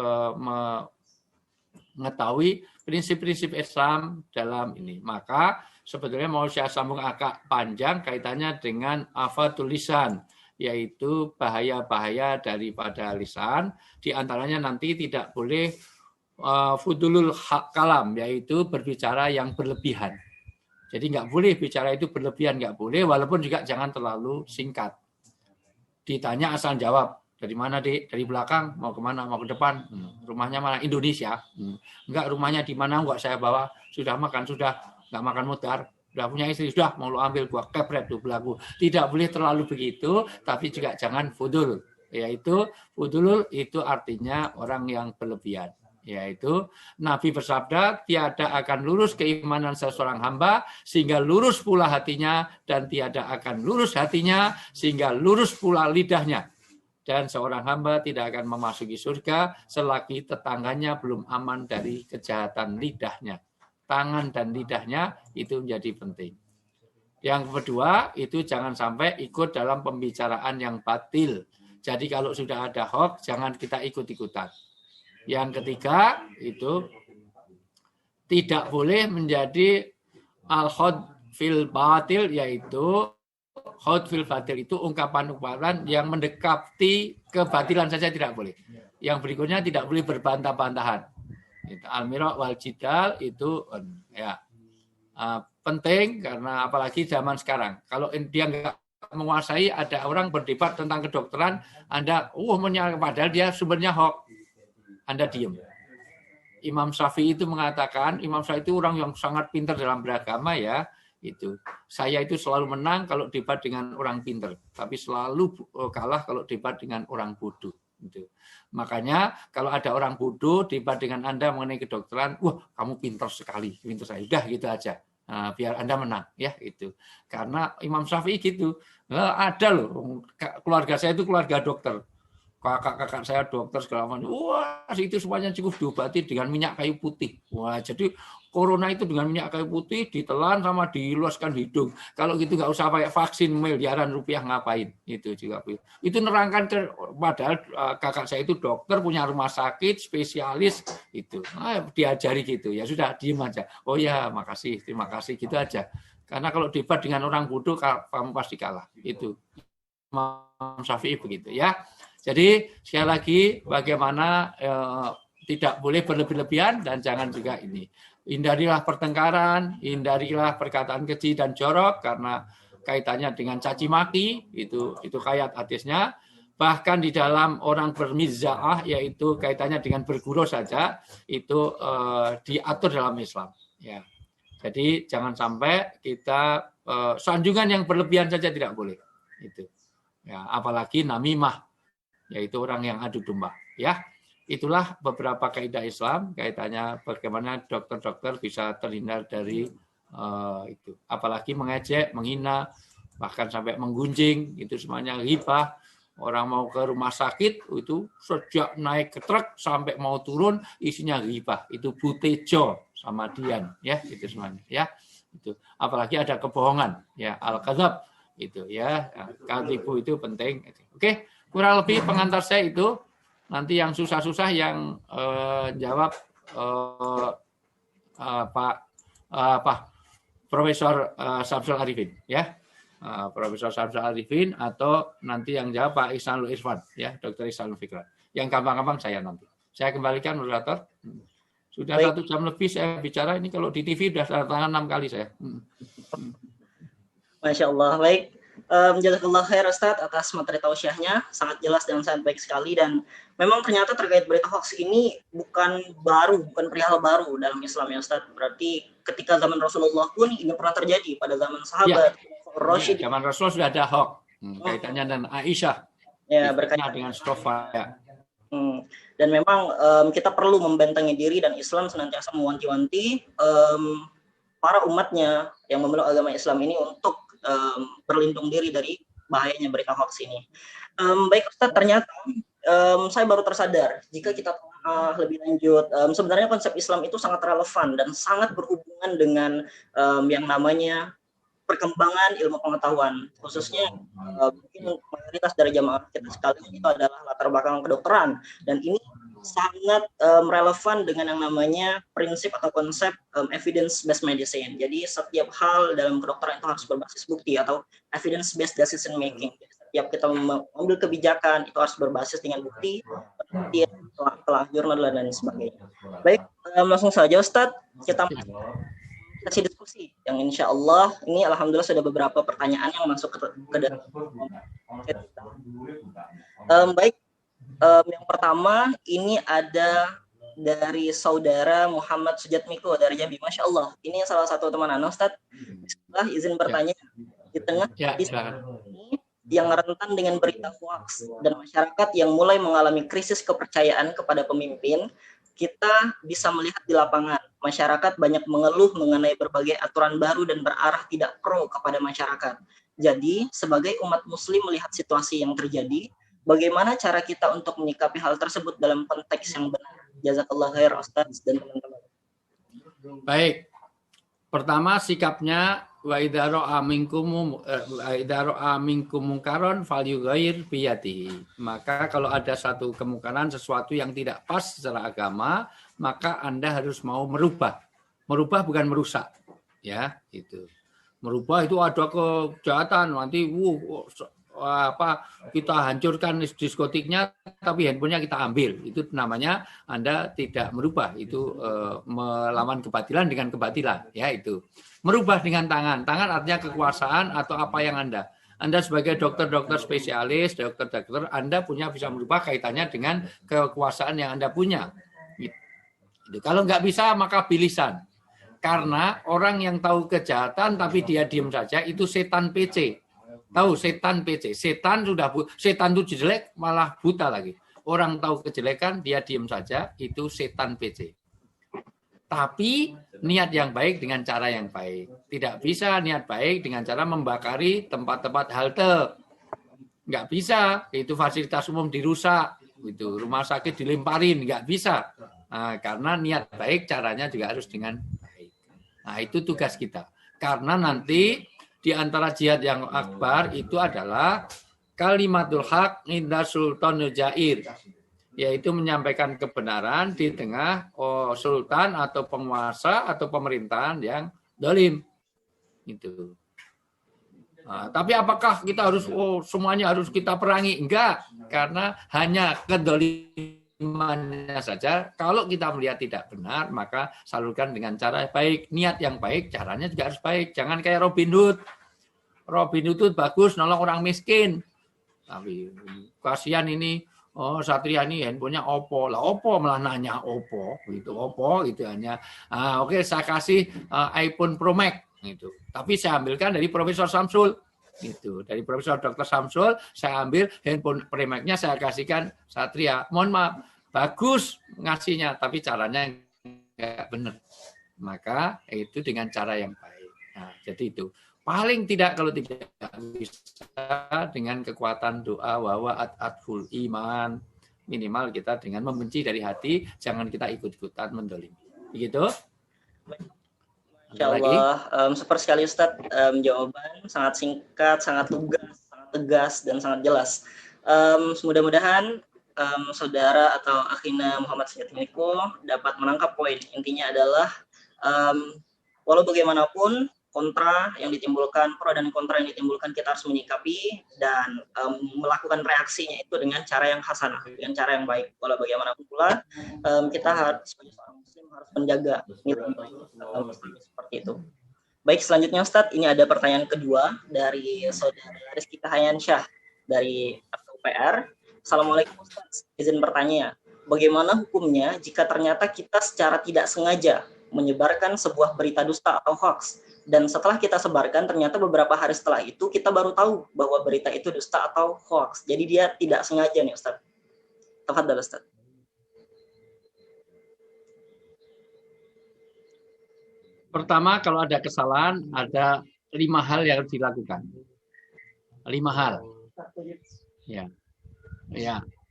mengetahui prinsip-prinsip Islam dalam ini. Maka sebetulnya mau saya sambung agak panjang kaitannya dengan afatul lisan, yaitu bahaya-bahaya daripada lisan. Di antaranya nanti tidak boleh fudulul kalam, yaitu berbicara yang berlebihan. Jadi nggak boleh bicara itu berlebihan, nggak boleh, walaupun juga jangan terlalu singkat. Ditanya asal jawab. Dari mana, Dik? Dari belakang, mau kemana? Mau ke depan? Rumahnya mana? Indonesia. Enggak, rumahnya di mana? Enggak saya bawa. Sudah makan? Sudah. Enggak makan mutar. Sudah punya istri? Sudah. Mau lu ambil, gua kepret tuh belagu. Tidak boleh terlalu begitu, tapi juga jangan fudul. Yaitu fudulul itu artinya orang yang berlebihan. Yaitu Nabi bersabda, tiada akan lurus keimanan seseorang hamba sehingga lurus pula hatinya, dan tiada akan lurus hatinya sehingga lurus pula lidahnya. Dan seorang hamba tidak akan memasuki surga selagi tetangganya belum aman dari kejahatan lidahnya. Tangan dan lidahnya itu menjadi penting. Yang kedua, itu jangan sampai ikut dalam pembicaraan yang batil. Jadi kalau sudah ada hoax, jangan kita ikut-ikutan. Yang ketiga, itu tidak boleh menjadi al-khod fil batil, yaitu khod fil batil itu ungkapan-ungkapan yang mendekati kebatilan saja tidak boleh. Yang berikutnya tidak boleh berbantah-bantahan. Al-miraq wal jidal itu ya penting, karena apalagi zaman sekarang. Kalau dia nggak menguasai, ada orang berdebat tentang kedokteran, Anda padahal dia sumbernya hoax. Anda diam. Imam Syafi'i itu mengatakan, Imam Syafi'i itu orang yang sangat pintar dalam beragama ya. Itu saya itu selalu menang kalau debat dengan orang pintar, tapi selalu kalah kalau debat dengan orang bodoh. Gitu. Makanya kalau ada orang bodoh debat dengan Anda mengenai kedokteran, wah kamu pintar sekali, pintar saya. Udah gitu aja. Nah, biar Anda menang ya itu. Karena Imam Syafi'i gitu. Ada loh, keluarga saya itu keluarga dokter. Kakak-kakak saya dokter segala macam. Wah, itu semuanya cukup diobati dengan minyak kayu putih. Wah, jadi corona itu dengan minyak kayu putih ditelan sama diluaskan hidung. Kalau gitu nggak usah pakai vaksin miliaran rupiah, ngapain? Itu juga. Itu nerangkan padahal kakak saya itu dokter, punya rumah sakit, spesialis itu. Diajari gitu. Ya sudah, diem aja. Oh ya, makasih, terima kasih gitu aja. Karena kalau debat dengan orang bodoh, kamu pasti kalah. Itu Imam Syafi'i begitu ya. Jadi sekali lagi bagaimana tidak boleh berlebih-lebihan, dan jangan juga ini. Hindarilah pertengkaran, hindarilah perkataan keji dan jorok karena kaitannya dengan caci maki, itu ayat hadisnya. Bahkan di dalam orang bermiza'ah, yaitu kaitannya dengan bergurau saja, itu diatur dalam Islam. Ya. Jadi jangan sampai kita sanjungan yang berlebihan saja tidak boleh. Itu. Ya, apalagi namimah, yaitu orang yang adu domba. Ya, itulah beberapa kaidah Islam kaitannya bagaimana dokter-dokter bisa terhindar dari itu. Apalagi mengejek, menghina, bahkan sampai menggunjing, itu semuanya ghibah. Orang mau ke rumah sakit itu sejak naik ke truk sampai mau turun isinya ghibah. Itu butejo sama Dian, ya itu semuanya, ya itu. Apalagi ada kebohongan, ya al-kadzab itu, ya katibu itu penting. Oke, kurang lebih pengantar saya itu. Nanti yang susah-susah yang jawab Pak Profesor Samsul Arifin, ya. Profesor Samsul Arifin, atau nanti yang jawab Pak Ihsanul Irfan, ya, Dr. Ihsanul Fikran. Yang gampang-gampang saya nanti. Saya kembalikan moderator. Sudah baik. 1 jam lebih saya bicara, ini kalau di TV sudah tangan 6 kali saya. Masya Allah, baik. Jazakallah khair Ustadz atas materi tausiahnya, sangat jelas dan sangat baik sekali. Dan memang ternyata terkait berita hoax ini bukan perihal baru dalam Islam ya Ustadz. Berarti ketika zaman Rasulullah pun ini pernah terjadi pada zaman sahabat. Ya, zaman Rasul sudah ada hoax kaitannya dengan Aisyah. Ya, berkaitan dengan Stofa. Ya. Dan memang kita perlu membentengi diri, dan Islam senantiasa mewanti-wanti para umatnya yang memeluk agama Islam ini untuk berlindung diri dari bahayanya berita hoax ini. Baik Ustadz, ternyata saya baru tersadar jika kita lebih lanjut, sebenarnya konsep Islam itu sangat relevan dan sangat berhubungan dengan yang namanya perkembangan ilmu pengetahuan, khususnya mungkin mayoritas dari jamaah kita sekalian itu adalah latar belakang kedokteran, dan ini sangat relevan dengan yang namanya prinsip atau konsep evidence based medicine. Jadi setiap hal dalam kedokteran itu harus berbasis bukti atau evidence based decision making. Jadi, setiap kita mengambil kebijakan itu harus berbasis dengan bukti, telah jurnal dan lain sebagainya. Baik, langsung saja Ustadz, kita sesi diskusi yang insya Allah ini alhamdulillah sudah beberapa pertanyaan yang masuk ke dalam. Baik, yang pertama ini ada dari saudara Muhammad Sujatmiko dari Jambi. Masya Allah, ini salah satu teman Anda Ustadz. Bismillah, izin bertanya, di tengah ini yang rentan dengan berita hoax dan masyarakat yang mulai mengalami krisis kepercayaan kepada pemimpin, kita bisa melihat di lapangan, masyarakat banyak mengeluh mengenai berbagai aturan baru dan berarah tidak pro kepada masyarakat. Jadi, sebagai umat muslim melihat situasi yang terjadi, bagaimana cara kita untuk menyikapi hal tersebut dalam konteks yang benar? Jazakallah khair Ustaz dan teman-teman. Baik. Pertama sikapnya wa idza ra'a minkum munkaron falyughayyir biyadihi. Maka kalau ada satu kemungkaran, sesuatu yang tidak pas secara agama, maka Anda harus mau merubah. Merubah bukan merusak. Ya, itu. Merubah itu ada kejahatan, nanti kita hancurkan diskotiknya tapi handphonenya kita ambil, itu namanya Anda tidak merubah, itu melawan kebatilan dengan kebatilan, ya. Itu merubah dengan tangan artinya kekuasaan atau apa yang Anda sebagai dokter spesialis, dokter Anda bisa merubah kaitannya dengan kekuasaan yang Anda punya, gitu. Kalau nggak bisa maka bilisan, karena orang yang tahu kejahatan tapi dia diam saja itu setan PC. Tahu setan PC, setan itu jelek malah buta lagi. Orang tahu kejelekan dia diam saja, itu setan PC. Tapi niat yang baik dengan cara yang baik. Tidak bisa niat baik dengan cara membakari tempat-tempat halte. Nggak bisa, itu fasilitas umum dirusak, itu rumah sakit dilemparin, nggak bisa. Nah, karena niat baik caranya juga harus dengan baik. Nah, itu tugas kita. Karena nanti di antara jihad yang akbar itu adalah kalimatul haq inda sultanul jair, yaitu menyampaikan kebenaran di tengah sultan atau penguasa atau pemerintahan yang zalim. Itu. Nah, tapi apakah kita harus semuanya harus kita perangi? Enggak, karena hanya kedzalimannya saja. Kalau kita melihat tidak benar, maka salurkan dengan cara baik, niat yang baik, caranya juga harus baik. Jangan kayak Robin Hood. Robin Hood itu bagus nolong orang miskin. Tapi kasihan ini, oh Satria ini handphonenya Oppo lah, Oppo malah nanya Oppo gitu hanya. Oke, saya kasih iPhone Pro Max gitu. Tapi saya ambilkan dari Profesor Samsul gitu, dari Profesor Dr. Samsul saya ambil handphone Pro Max-nya saya kasihkan Satria. Mohon maaf, bagus ngasihnya tapi caranya nggak benar. Maka itu dengan cara yang baik. Nah, jadi itu. Paling tidak kalau tidak bisa dengan kekuatan doa wa atful iman, minimal kita dengan membenci dari hati, jangan kita ikut-ikutan mendolimi. Begitu? Insya Allah, super sekali Ustadz, jawaban sangat singkat, sangat lugas, sangat tegas dan sangat jelas. Mudah-mudahan saudara atau akhina Muhammad Syatimiko dapat menangkap poin. Intinya adalah walau bagaimanapun kontra yang ditimbulkan, pro dan kontra yang ditimbulkan, kita harus menyikapi dan melakukan reaksinya itu dengan cara yang hasanah, dengan cara yang baik. Walau bagaimanapun pula, kita harus sebagai seorang muslim harus menjaga nilai-nilai muslim seperti itu. Baik, selanjutnya Ustadz, ini ada pertanyaan kedua dari saudara Rizky Kahayansyah dari UPR. Assalamualaikum Ustadz, izin bertanya, bagaimana hukumnya jika ternyata kita secara tidak sengaja menyebarkan sebuah berita dusta atau hoax, dan setelah kita sebarkan ternyata beberapa hari setelah itu kita baru tahu bahwa berita itu dusta atau hoax. Jadi dia tidak sengaja nih Ustaz. Tafadhal Ustaz. Pertama, kalau ada kesalahan, ada 5 hal yang harus dilakukan. 5 hal. Ya.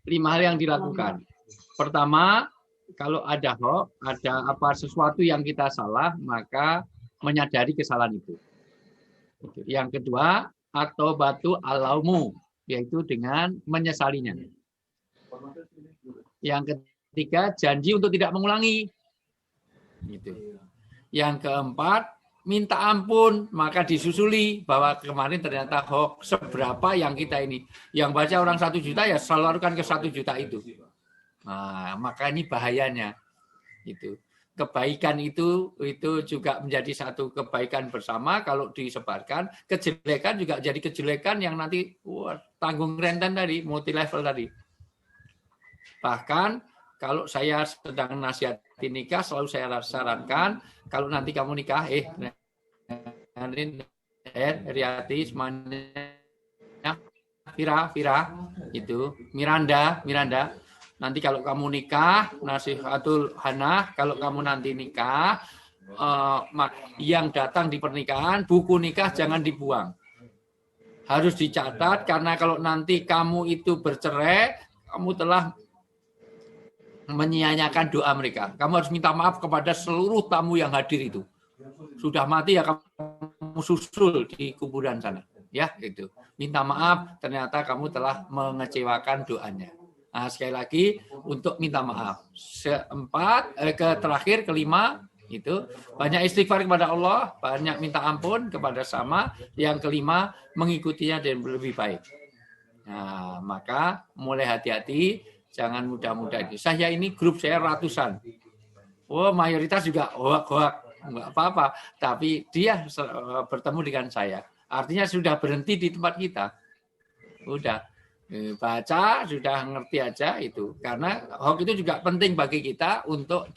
5 hal yang dilakukan. Pertama, kalau ada hoax, ada sesuatu yang kita salah, maka menyadari kesalahan itu. Yang kedua, atau batu alaumu, yaitu dengan menyesalinya. Yang ketiga, janji untuk tidak mengulangi. Gitu. Yang keempat, minta ampun, maka disusuli bahwa kemarin ternyata hoax, seberapa yang kita ini. Yang baca orang 1 juta, ya salurkan ke 1 juta itu. Nah, maka ini bahayanya. Gitu. Kebaikan itu juga menjadi satu kebaikan bersama kalau disebarkan. Kejelekan juga jadi kejelekan yang nanti tanggung renten tadi, multi level tadi. Bahkan kalau saya sedang nasihati nikah, selalu saya sarankan kalau nanti kamu nikah, Riyati semuanya, Vira itu Miranda. Nanti kalau kamu nikah, nasihatul hanah, kalau kamu nanti nikah, yang datang di pernikahan, buku nikah jangan dibuang. Harus dicatat, karena kalau nanti kamu itu bercerai, kamu telah menyia-nyiakan doa mereka. Kamu harus minta maaf kepada seluruh tamu yang hadir itu. Sudah mati ya kamu susul di kuburan sana. Ya, gitu. Minta maaf, ternyata kamu telah mengecewakan doanya. Nah, sekali lagi untuk minta maaf. Terakhir, kelima itu banyak istighfar kepada Allah, banyak minta ampun kepada sama. Yang kelima, mengikutinya dan lebih baik. Nah, maka mulai hati-hati, jangan mudah-mudah. Saya ini grup saya ratusan. Mayoritas juga hoak, enggak apa-apa. Tapi dia bertemu dengan saya. Artinya sudah berhenti di tempat kita. Udah. Baca sudah ngerti aja itu, karena hoax itu juga penting bagi kita untuk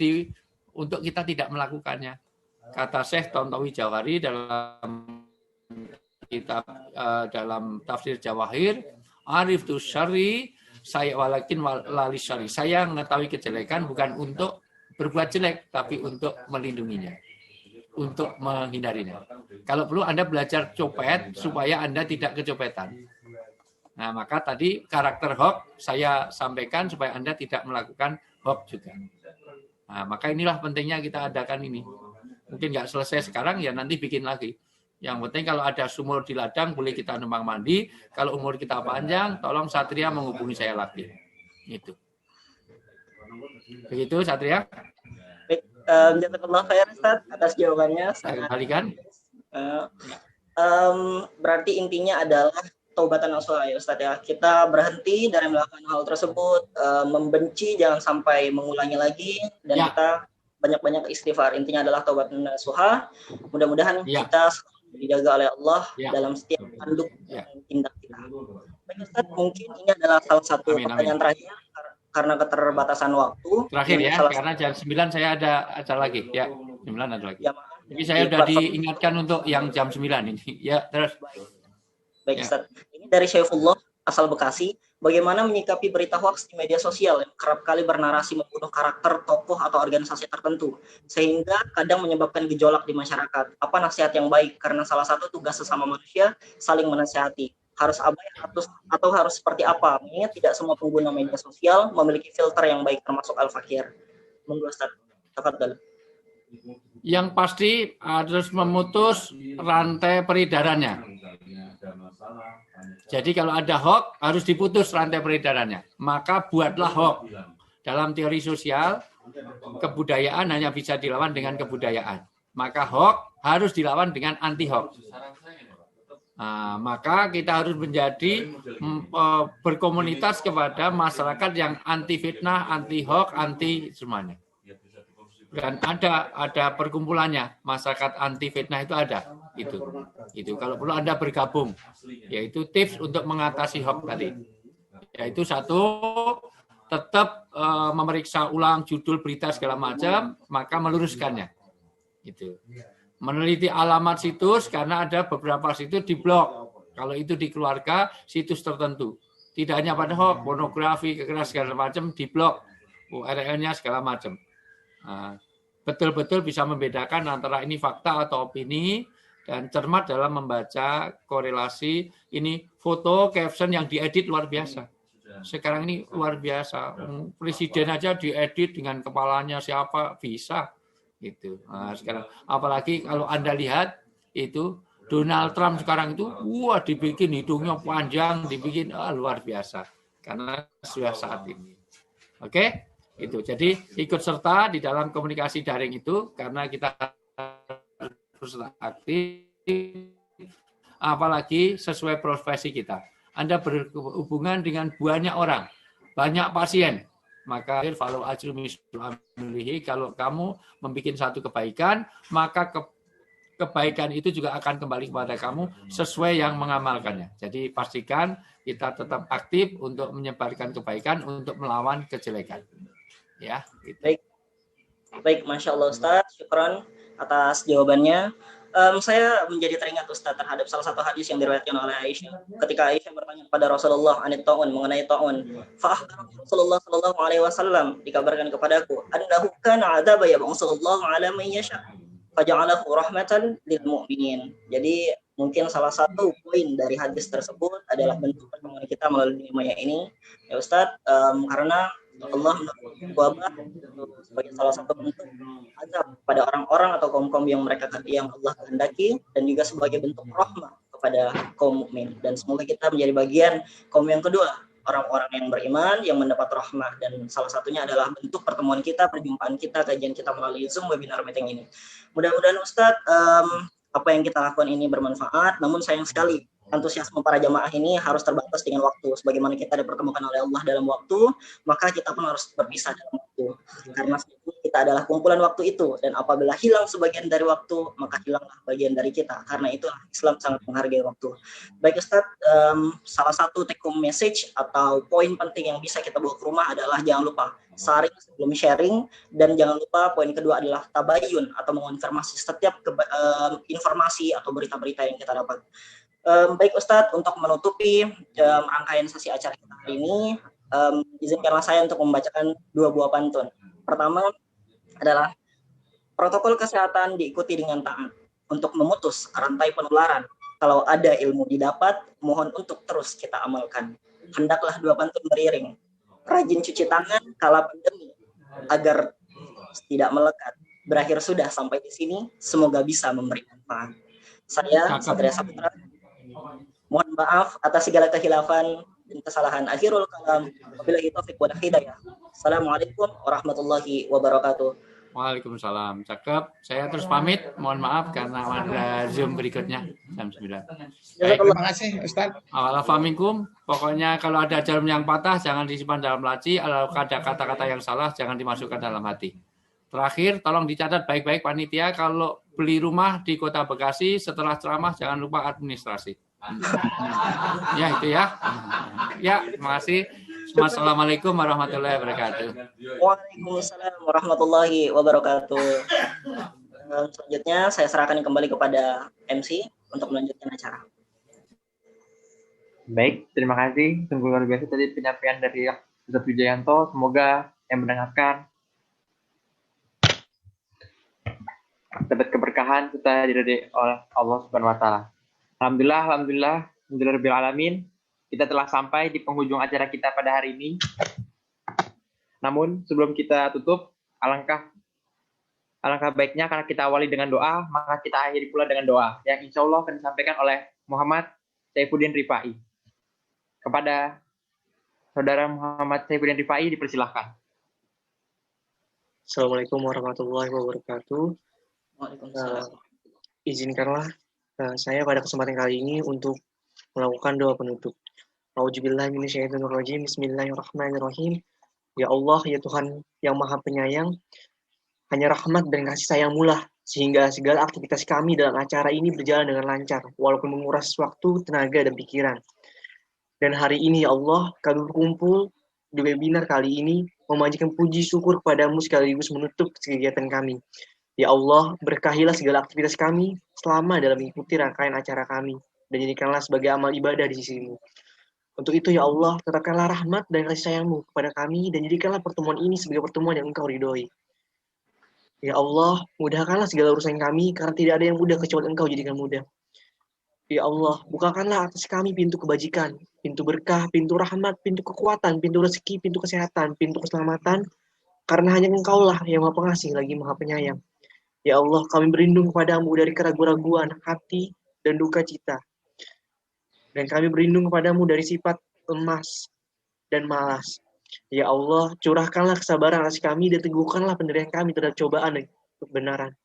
kita tidak melakukannya. Kata Syekh Tontowi Jawahari dalam kitab dalam tafsir Jawahir, arif tu syarri saya walakin lali syarri. Saya mengetahui kejelekan bukan untuk berbuat jelek, tapi untuk melindunginya, untuk menghindarinya. Kalau perlu Anda belajar copet supaya Anda tidak kecopetan. Nah, maka tadi karakter hoax saya sampaikan supaya Anda tidak melakukan hoax juga. Nah, maka inilah pentingnya kita adakan ini. Mungkin nggak selesai sekarang, ya nanti bikin lagi. Yang penting kalau ada sumur di ladang, boleh kita numpang mandi. Kalau umur kita panjang, tolong Satria menghubungi saya lagi. Itu. Begitu, Satria? Jazakallah khair Ustaz atas jawabannya. Saya kembalikan. Berarti intinya adalah taubatan nasuha ya Ustaz ya. Kita berhenti dari melakukan hal tersebut, membenci jangan sampai mengulangi lagi, dan kita banyak-banyak istighfar. Intinya adalah taubatan nasuha. Mudah-mudahan kita dijaga oleh Allah dalam setiap tanduk dan tindak kita. Baik Ustaz, mungkin ini adalah salah satu Amin, pertanyaan amin. terakhir karena keterbatasan waktu. Terakhir Ini ya, salah karena jam 9 saya ada acara lagi. Ya, 9 ada lagi. Ya, maaf. Jadi saya Di sudah platform- diingatkan untuk yang jam 9 ini. Ya, terus. Baik Ya. Ustaz. Ini dari Syaifullah asal Bekasi. Bagaimana menyikapi berita hoax di media sosial yang kerap kali bernarasi membunuh karakter, tokoh, atau organisasi tertentu, sehingga kadang menyebabkan gejolak di masyarakat? Apa nasihat yang baik? Karena salah satu tugas sesama manusia saling menasihati. Harus abai atau harus seperti apa? Mengingat tidak semua pengguna media sosial memiliki filter yang baik, termasuk Al-Fakir. Monggo Ustaz. Tafadhal. Yang pasti harus memutus rantai peredarannya. Jadi kalau ada hoax harus diputus rantai peredarannya. Maka buatlah hoax. Dalam teori sosial, kebudayaan hanya bisa dilawan dengan kebudayaan. Maka hoax harus dilawan dengan anti hoax. Nah, maka kita harus menjadi berkomunitas kepada masyarakat yang anti fitnah, anti hoax, anti semuanya. Dan ada perkumpulannya, masyarakat anti fitnah itu ada. Itu kalau perlu Anda bergabung, yaitu tips untuk mengatasi hoax tadi. Yaitu satu, tetap memeriksa ulang judul berita segala macam, maka meluruskannya. Gitu. Meneliti alamat situs karena ada beberapa situs diblok. Kalau itu di keluarga, situs tertentu. Tidak hanya pada hoax, pornografi, kekerasan segala macam diblok, URL-nya segala macam. Betul-betul bisa membedakan antara ini fakta atau opini dan cermat dalam membaca korelasi. Ini foto caption yang diedit luar biasa. Sekarang ini luar biasa. Presiden aja diedit dengan kepalanya siapa bisa gitu. Nah, sekarang apalagi kalau Anda lihat itu Donald Trump sekarang itu dibikin hidungnya panjang, dibikin luar biasa karena sudah saat ini. Oke? Itu. Jadi ikut serta di dalam komunikasi daring itu karena kita harus aktif, apalagi sesuai profesi kita. Anda berhubungan dengan banyak orang, banyak pasien, maka follow ajru mislihi. Kalau kamu membuat satu kebaikan, maka kebaikan itu juga akan kembali kepada kamu sesuai yang mengamalkannya. Jadi pastikan kita tetap aktif untuk menyebarkan kebaikan, untuk melawan kejelekan. Ya, gitu. Baik, Masya Allah Ustaz, syukran atas jawabannya. Saya menjadi teringat Ustaz terhadap salah satu hadis yang diriwayatkan oleh Aisyah. Ketika Aisyah bertanya kepada Rasulullah anit ta'un, mengenai ta'un, fa'akhbara Rasulullah sallallahu alaihi wasallam, dikabarkan kepadaku, annahu kana 'adzaba yab'atsullahu 'ala man yasha, faja'alahu rahmatan lil mu'minin. Jadi mungkin salah satu poin dari hadis tersebut adalah bentuk pertemuan kita melalui dunia ini, ya Ustaz, karena Allah menurunkan wabah sebagai salah satu bentuk azab pada orang-orang atau kaum-kaum yang Allah kehendaki, dan juga sebagai bentuk rahmah kepada kaum mukmin. Dan semoga kita menjadi bagian kaum yang kedua, orang-orang yang beriman yang mendapat rahmah, dan salah satunya adalah bentuk pertemuan kita, perjumpaan kita, kajian kita melalui Zoom webinar meeting ini. Mudah-mudahan Ustadz apa yang kita lakukan ini bermanfaat, namun sayang sekali antusiasme para jamaah ini harus terbatas dengan waktu. Sebagaimana kita dipertemukan oleh Allah dalam waktu, maka kita pun harus berpisah dalam waktu. Karena kita adalah kumpulan waktu itu, dan apabila hilang sebagian dari waktu, maka hilanglah bagian dari kita. Karena itulah Islam sangat menghargai waktu. Baik Ustadz, salah satu take home message atau poin penting yang bisa kita bawa ke rumah adalah jangan lupa saring sebelum sharing, dan jangan lupa poin kedua adalah tabayun atau mengonfirmasi setiap informasi atau berita-berita yang kita dapat. Baik Ustadz, untuk menutupi rangkaian sesi acara kita hari ini, izinkanlah saya untuk membacakan 2 buah pantun. Pertama adalah protokol kesehatan diikuti dengan taat untuk memutus rantai penularan. Kalau ada ilmu didapat, mohon untuk terus kita amalkan. Hendaklah 2 pantun beriring. Rajin cuci tangan kala pandemi agar tidak melekat. Berakhir sudah sampai di sini, semoga bisa memberi manfaat. Saya Satria Saputra, mohon maaf atas segala kehilafan dan kesalahan. Akhirul kalam, wabillahi taufiq wal hidayah. Assalamualaikum warahmatullahi wabarakatuh. Waalaikumsalam. Cakep. Saya terus pamit. Mohon maaf karena ada Zoom berikutnya jam 9. Terima kasih Ustaz. Wa'alaikumsalam. Pokoknya kalau ada jarum yang patah jangan disimpan dalam laci, kalau ada kata-kata yang salah jangan dimasukkan dalam hati. Terakhir, tolong dicatat baik-baik panitia, kalau beli rumah di Kota Bekasi setelah ceramah jangan lupa administrasi. Ya itu ya. Ya, terima kasih. Assalamualaikum warahmatullahi wabarakatuh. Waalaikumsalam warahmatullahi wabarakatuh. Selanjutnya saya serahkan kembali kepada MC untuk melanjutkan acara. Baik, terima kasih. Sungguh luar biasa tadi penyampaian dari Ustaz Wijayanto. Semoga yang mendengarkan dapat keberkahan serta diridhoi oleh Allah Subhanahu wa taala. Alhamdulillah alamin. Kita telah sampai di penghujung acara kita pada hari ini. Namun sebelum kita tutup, alangkah baiknya karena kita awali dengan doa, maka kita akhiri pula dengan doa yang insya Allah akan disampaikan oleh Muhammad Saifuddin Rifai. Kepada Saudara Muhammad Saifuddin Rifai dipersilahkan. Assalamualaikum warahmatullahi wabarakatuh. Waalaikumsalam. Izinkanlah saya pada kesempatan kali ini untuk melakukan doa penutup. Auzubillahi minasyaitonirrajim. Bismillahirrahmanirrahim. Ya Allah, ya Tuhan yang Maha Penyayang, hanya rahmat dan kasih sayang-Mu lah sehingga segala aktivitas kami dalam acara ini berjalan dengan lancar, walaupun menguras waktu, tenaga, dan pikiran. Dan hari ini ya Allah, kami berkumpul di webinar kali ini memanjatkan puji syukur kepadamu sekaligus menutup kegiatan kami. Ya Allah, berkahilah segala aktivitas kami selama dalam mengikuti rangkaian acara kami, dan jadikanlah sebagai amal ibadah di sisi-Mu. Untuk itu ya Allah, tetapkanlah rahmat dan kasih sayang-Mu kepada kami, dan jadikanlah pertemuan ini sebagai pertemuan yang Engkau ridhoi. Ya Allah, mudahkanlah segala urusan kami, karena tidak ada yang mudah kecuali Engkau jadikan mudah. Ya Allah, bukakanlah atas kami pintu kebajikan, pintu berkah, pintu rahmat, pintu kekuatan, pintu rezeki, pintu kesehatan, pintu keselamatan, karena hanya Engkaulah yang Maha Pengasih lagi Maha Penyayang. Ya Allah, kami berlindung kepadamu dari keraguan-raguan hati dan duka cita. Dan kami berlindung kepadamu dari sifat lemas dan malas. Ya Allah, curahkanlah kesabaran atas kami dan teguhkanlah pendirian kami terhadap cobaan dan kebenaran.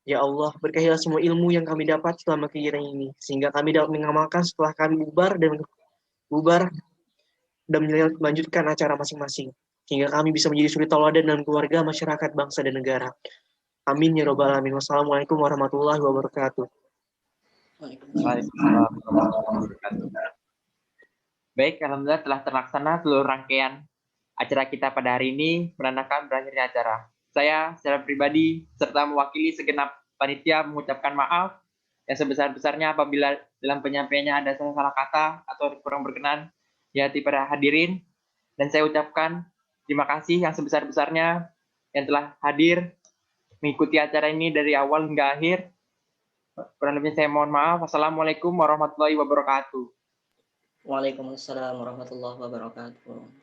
Ya Allah, berkahilah semua ilmu yang kami dapat selama kegiatan ini, sehingga kami dapat mengamalkan setelah kami bubar dan melanjutkan acara masing-masing, sehingga kami bisa menjadi suri tauladan dalam keluarga, masyarakat, bangsa, dan negara. Amin ya robbal alamin. Wassalamualaikum warahmatullahi wabarakatuh. Waalaikumsalam warahmatullahi wabarakatuh. Baik, alhamdulillah telah terlaksana seluruh rangkaian acara kita pada hari ini, menandakan berakhirnya acara. Saya secara pribadi serta mewakili segenap panitia mengucapkan maaf yang sebesar-besarnya apabila dalam penyampaiannya ada salah kata atau kurang berkenan di hati para hadirin. Dan saya ucapkan terima kasih yang sebesar-besarnya yang telah hadir mengikuti acara ini dari awal hingga akhir. Kurang lebihnya saya mohon maaf. Wassalamualaikum warahmatullahi wabarakatuh. Waalaikumsalam warahmatullahi wabarakatuh.